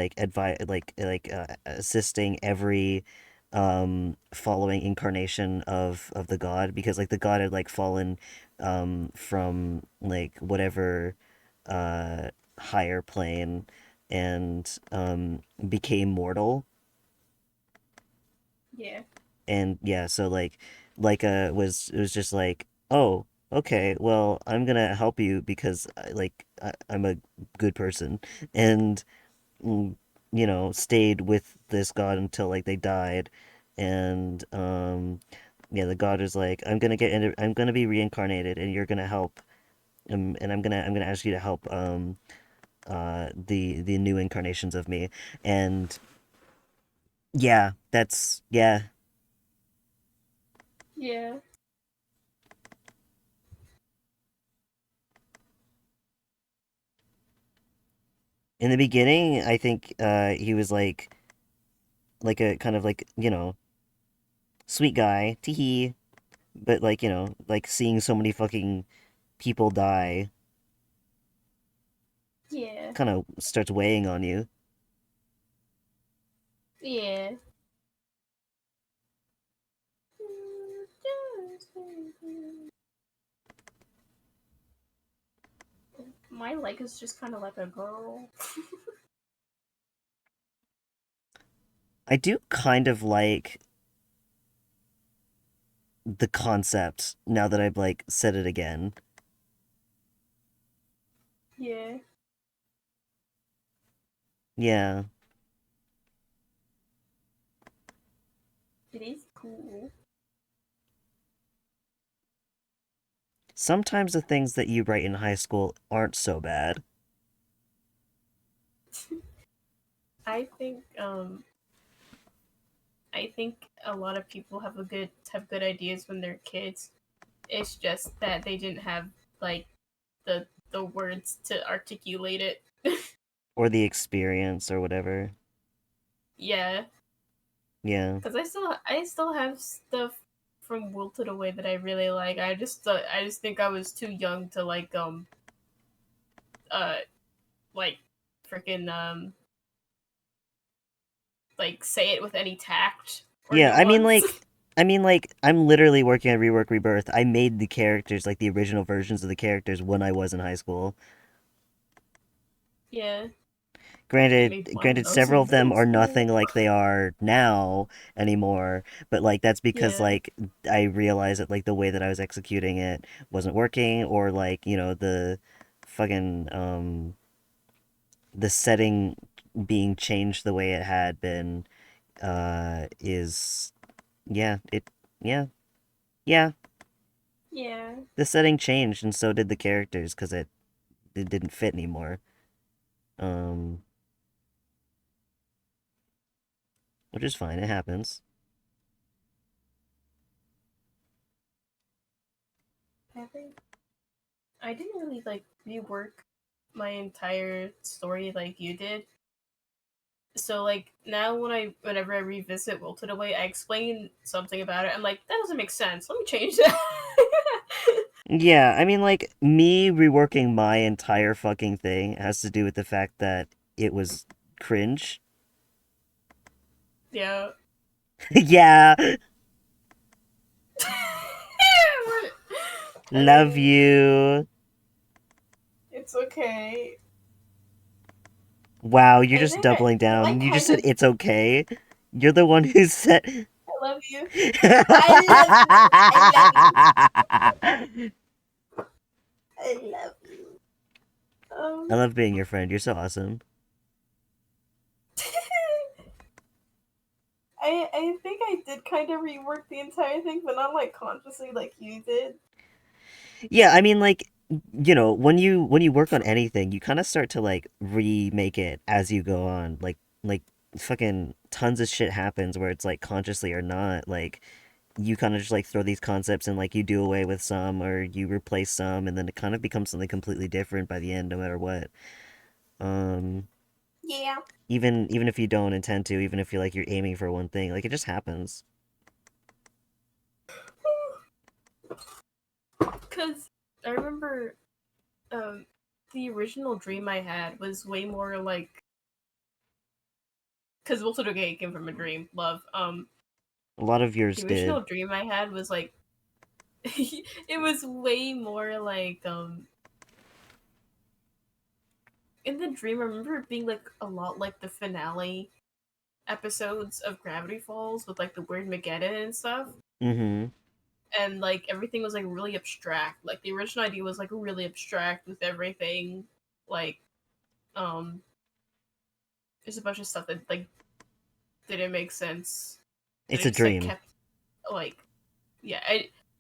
assisting every following incarnation of the god, because like the god had like fallen from like whatever uh higher plane, and became mortal. Yeah. And yeah, so was it was just like, oh, okay, well, I'm gonna help you because I'm a good person. And mm, stayed with this god until like they died. And yeah, the god was like, I'm gonna be reincarnated, and you're gonna help, and I'm gonna ask you to help the new incarnations of me. And yeah, that's yeah. Yeah. In the beginning, I think he was like a kind of like, sweet guy, teehee, but like, like seeing so many fucking people die Yeah. kind of starts weighing on you. Yeah. My leg is just kind of like a girl. I do kind of like the concept now that I've like said it again. Yeah. Yeah. It is cool. Sometimes the things that you write in high school aren't so bad. I think I think a lot of people have good ideas when they're kids. It's just that they didn't have like the words to articulate it. Or the experience or whatever. Yeah, Yeah. because I still have stuff from Wilted Away that I really like. I just think I was too young to uh like freaking like say it with any tact or Yeah, I mean nuance. I'm literally working on Rework Rebirth. I made the characters, like the original versions of the characters, when I was in high school. Yeah, I Granted, made mine granted, when I was several in of them middle are school. nothing like they are now anymore. But like that's because Yeah, like I realized that like the way that I was executing it wasn't working, or like fucking the setting being changed the way it had been is yeah it yeah yeah yeah, the setting changed, and so did the characters, because it didn't fit anymore. Um, which is fine. It happens. I think I didn't really like rework my entire story like you did. So like now whenever I revisit Wilted Away, I explain something about it. I'm like, that doesn't make sense. Let me change that. Yeah, I mean, like, me reworking my entire fucking thing has to do with the fact that it was cringe. Yeah. Yeah, I love mean, you. it's okay. Wow, you're I just think doubling I down. You just kind said of it's okay. You're the one who said. I love you. I love you. I love you. I love you. I Um, love being your friend. You're so awesome. I think I did kind of rework the entire thing, but not like consciously like you did. Yeah, I mean, like, when you work on anything, you kind of start to like remake it as you go on. Like fucking tons of shit happens where it's like consciously or not. Like you kind of just like throw these concepts and like you do away with some or you replace some, and then it kind of becomes something completely different by the end, no matter what. Um, Yeah. even if you don't intend to, even if you're like you're aiming for one thing, like it just happens. Because I remember um, the original dream I had was way more like. Because most of the gay came from a dream, love. A lot of yours The did. original dream I had was like. It was way more like. In the dream, I remember it being like a lot like the finale episodes of Gravity Falls with like the weird Mageddon and stuff. Mm-hmm. And like everything was like really abstract. Like the original idea was like really abstract with everything. Like um there's a bunch of stuff that like didn't make sense. That It's I a just like dream. kept like yeah,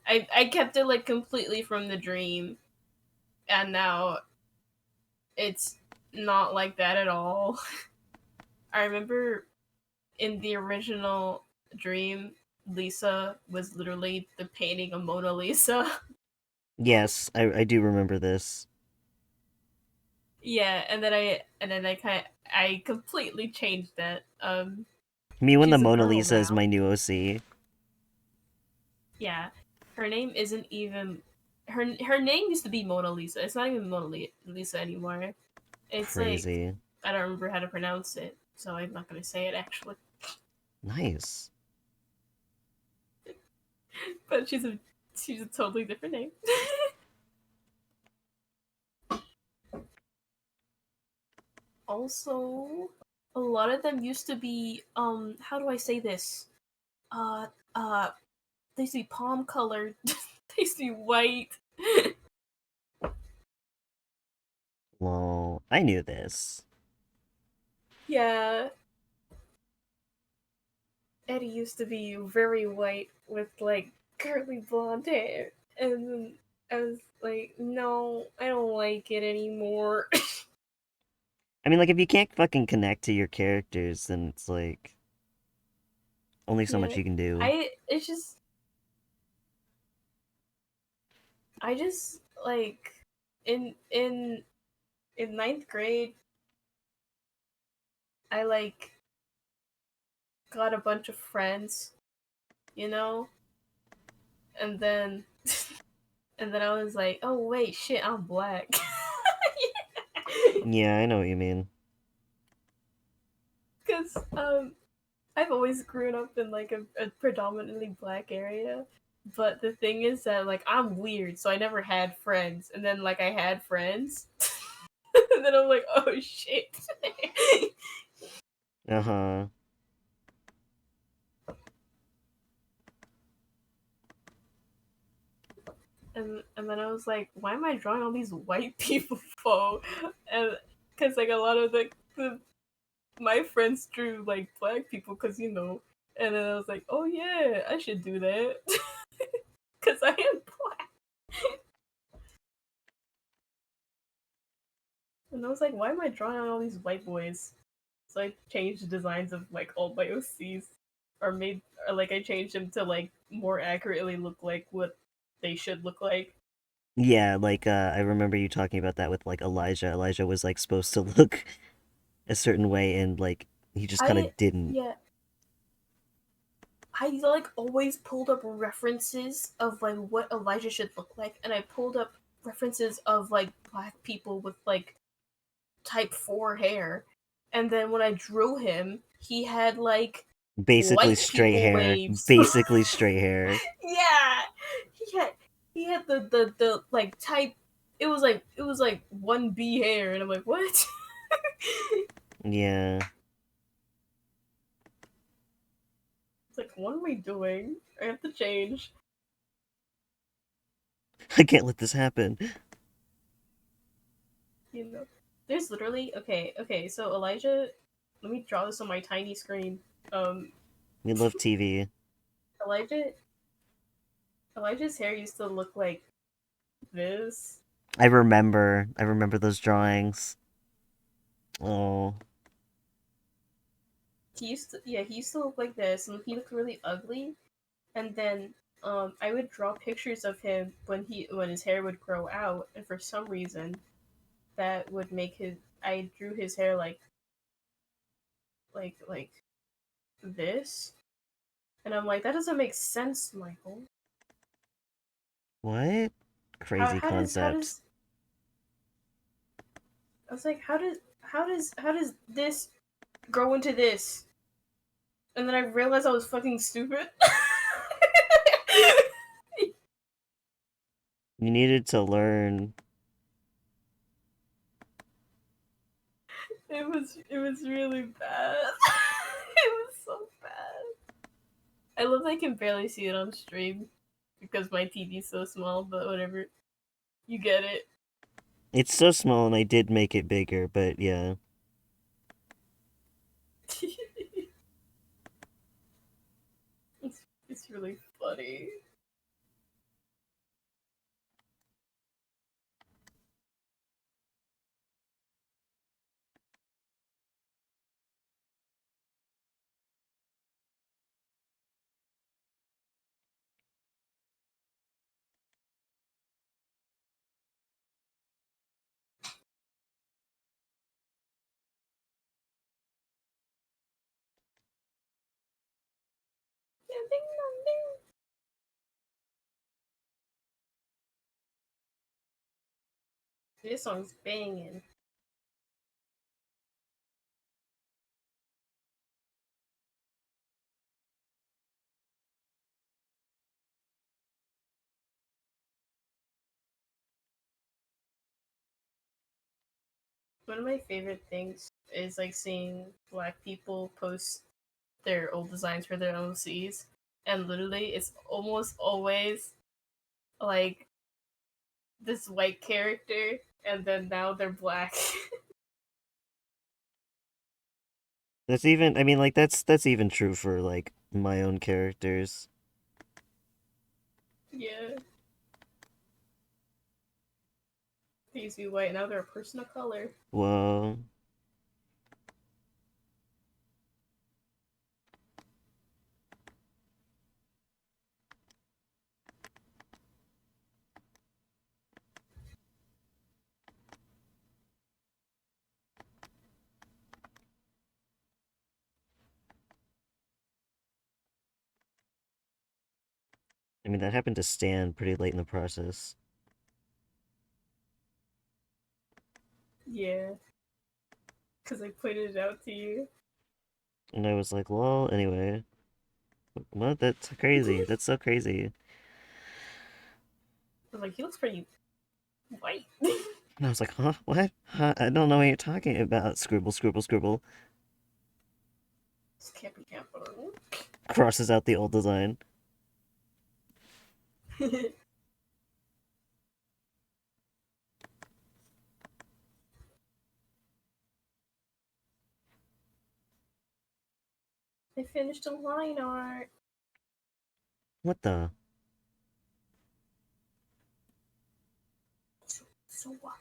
I kept it like completely from the dream, and now it's not like that at all. I remember in the original dream, Lisa was literally the painting of Mona Lisa. Yes, I do remember this. Yeah, and then I completely changed that. Me when the She's a Mona girl Lisa is now. my new OC. Yeah, her name isn't even her name used to be Mona Lisa. It's not even Lisa anymore. It's like Crazy. I don't remember how to pronounce it, so I'm not gonna say it actually. Nice. But she's a totally different name. Also, a lot of them used to be how do I say this? Uh uh they used to be palm colored. They used to be white. Lol. I knew this. Yeah, Eddie used to be very white with like curly blonde hair, and then I was like, no, I don't like it anymore. I mean, like, if you can't fucking connect to your characters, then it's like only so much Yeah, you can do. I it's just I just like in in in ninth grade, I like got a bunch of friends, you know, and then and then I was like, oh wait, shit, I'm black. Yeah, I know what you mean. Because I've always grown up in like a predominantly black area, but the thing is that like I'm weird, so I never had friends, and then like I had friends, and then I'm like, oh shit. Uh huh. And then I was like, why am I drawing all these white people for? And because like a lot of the my friends drew like black people, because you know, and then I was like, oh yeah, I should do that because I am black. And I was like, why am I drawing all these white boys? So I changed the designs of like all my OCs, or made, or like I changed them to like more accurately look like what they should look like. Yeah, like I remember you talking about that with like Elijah. Elijah was like supposed to look a certain way, and like he just kind I of didn't. yeah, I like always pulled up references of like what Elijah should look like, and I pulled up references of like black people with like type 4 hair, and then when I drew him, he had like Basically white straight people hair. waves. Basically straight hair. Yeah, he had the like type. It was like 1B hair, and I'm like, what? Yeah. It's like, what am I doing? I have to change. I can't let this happen. You know, there's literally okay. So Elijah, let me draw this on my tiny screen. Um, We love TV. Elijah Elijah's hair used to look like this. I remember those drawings. Oh. He used to look like this, and he looked really ugly. and then I would draw pictures of him when his hair would grow out, and for some reason that would make his I drew his hair like this, and I'm like, that doesn't make sense, Michael. What? How Crazy how concept. does I was like, how does this grow into this? And then I realized I was fucking stupid. You needed to learn. It was really bad. It was so bad. I love that I can barely see it on stream because my TV's so small, but whatever. You get it. It's so small, and I did make it bigger, but yeah. it's really funny. This song's banging. One of my favorite things is like seeing black people post their old designs for their OCs, and literally, it's almost always like this white character, and then now they're black. That's even, I mean, like, that's even true for, like, my own characters. Yeah, they used to be white, now they're a person of color. Well, I mean, that happened to Stan pretty late in the process. Yeah, because I pointed it out to you. And I was like, well, anyway. What? That's crazy. That's so crazy. I was like, he looks pretty white. And I was like, huh? What? Huh? I don't know what you're talking about. Scribble, scribble, scribble. This can't be happening. Crosses out the old design. I finished a line art. What the? So what?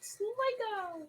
Lego.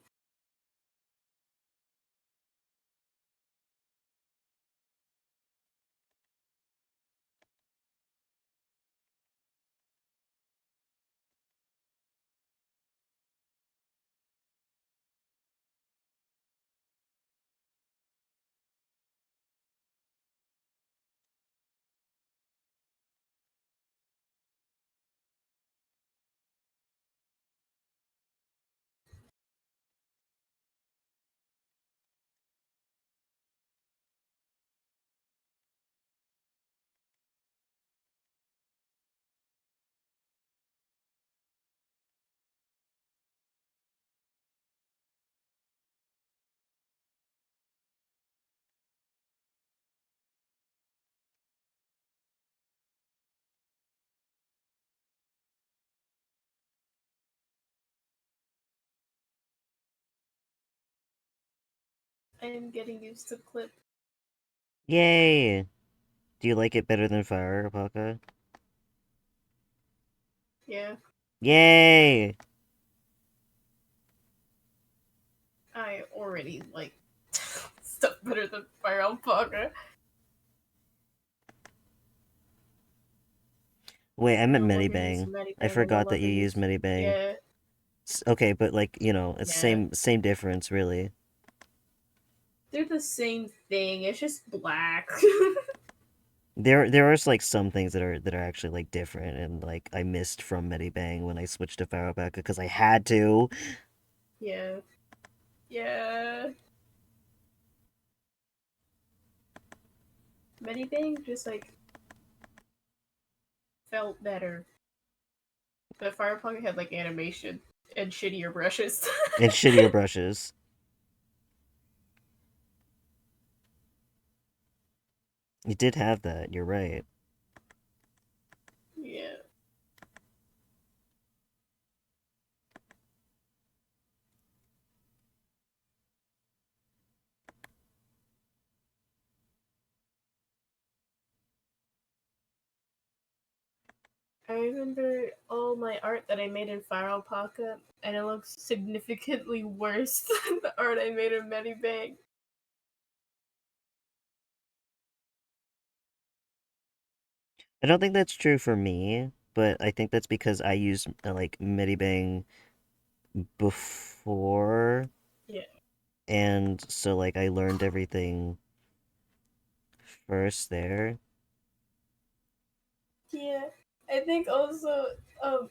I am getting used to clip. Yay! Do you like it better than Fire Alpaca? Yeah, Yay! I already like stuff better than Fire Alpaca. Wait, I I meant no longer use Medibang. I Medibang. I no forgot that longer you use use. Medibang. Yeah, Okay, but like, it's yeah. same difference, really. They're the same thing. It's just black. There are like some things that are actually like different, and like I missed from Medibang when I switched to Fire Alpaca because I had to. Yeah, yeah. Medibang just like felt better. But Fire Alpaca had like animation and shittier brushes. And shittier brushes. You did have that. You're right. Yeah. I remember all my art that I made in Fire Alpaca, and it looks significantly worse than the art I made in Medibang. I don't think that's true for me, but I think that's because I used like Medibang before, Yeah. and so like I learned everything first there. Yeah. I think also, um,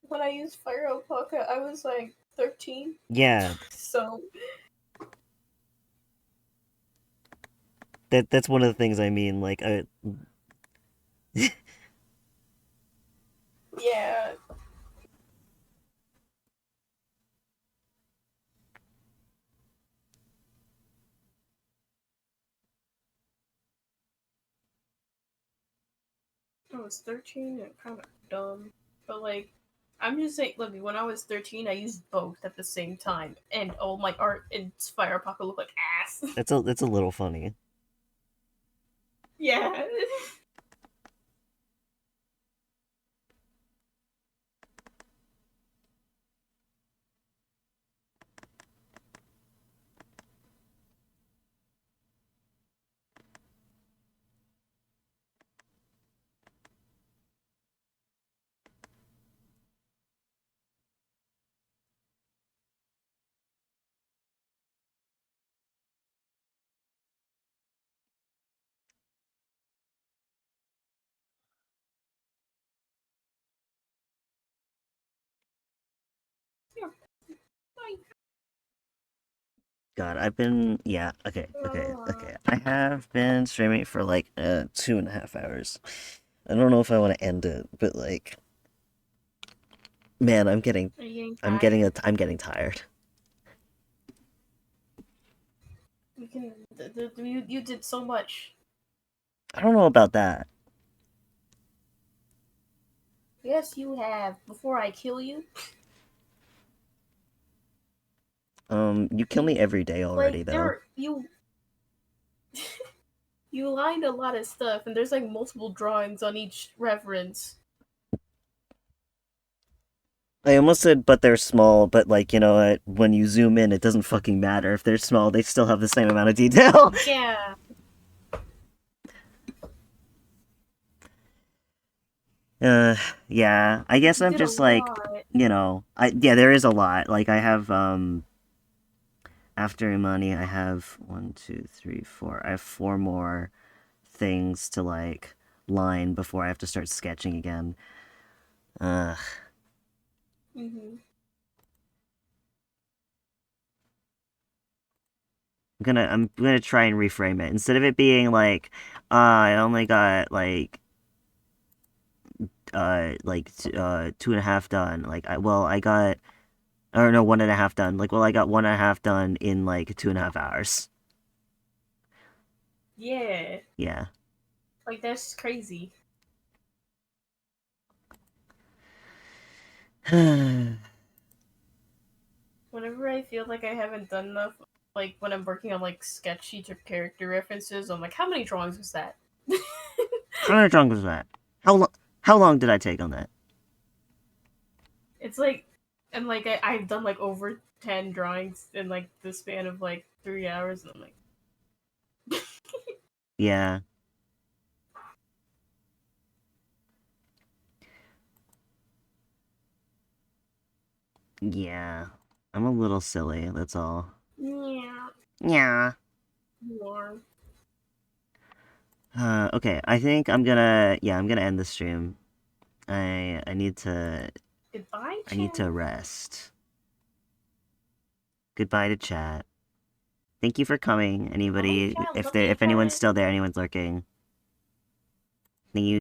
when I used Fire Alpaca, I was like 13. Yeah, So, that's one of the things I mean. Like, yeah. I was 13 and kind of dumb. But, like, I'm just saying, look, when I was 13, I used both at the same time, and all my art in Fire Alpaca looked like ass. that's a little funny. Yeah. Yeah. God, I've been yeah, okay. I have been streaming for like 2.5 hours. I don't know if I want to end it, but like, man, Are you getting tired? I'm getting tired. You can. You did so much. I don't know about that. Yes, you have. Before I kill you, You kill me every day already, like though. you lined a lot of stuff, and there's like multiple drawings on each reference. I almost said, but they're small, but like, you know what? When you zoom in, it doesn't fucking matter. If they're small, they still have the same amount of detail. Yeah. uh, yeah. I guess You I'm did a just like, lot. yeah, there is a lot. Like, I have, after money, I have one, two, three, four. I have four more things to, like, line before I have to start sketching again. Uh, Hmm. I'm gonna try and reframe it. Instead of it being like, I only got two and a half done. Like I got, or no, one and a half done. Like, well, I got one and a half done in like 2.5 hours. Yeah. Yeah. Like that's crazy. Whenever I feel like I haven't done enough, like when I'm working on like sketch sheets or character references, I'm like, how many drawings was that? How many drawings was that? How long did I take on that? It's like, and like I've done like over 10 drawings in like the span of like 3 hours, and I'm like, Yeah. Yeah. I'm a little silly, that's all. yeah, Yeah. more. Okay, I think I'm gonna end the stream. I need to Goodbye, I need to chat. rest. Goodbye to chat. Thank you for coming. Bye, Anybody, chat. if Love you anyone's guys. still there, anyone's lurking. Thank you.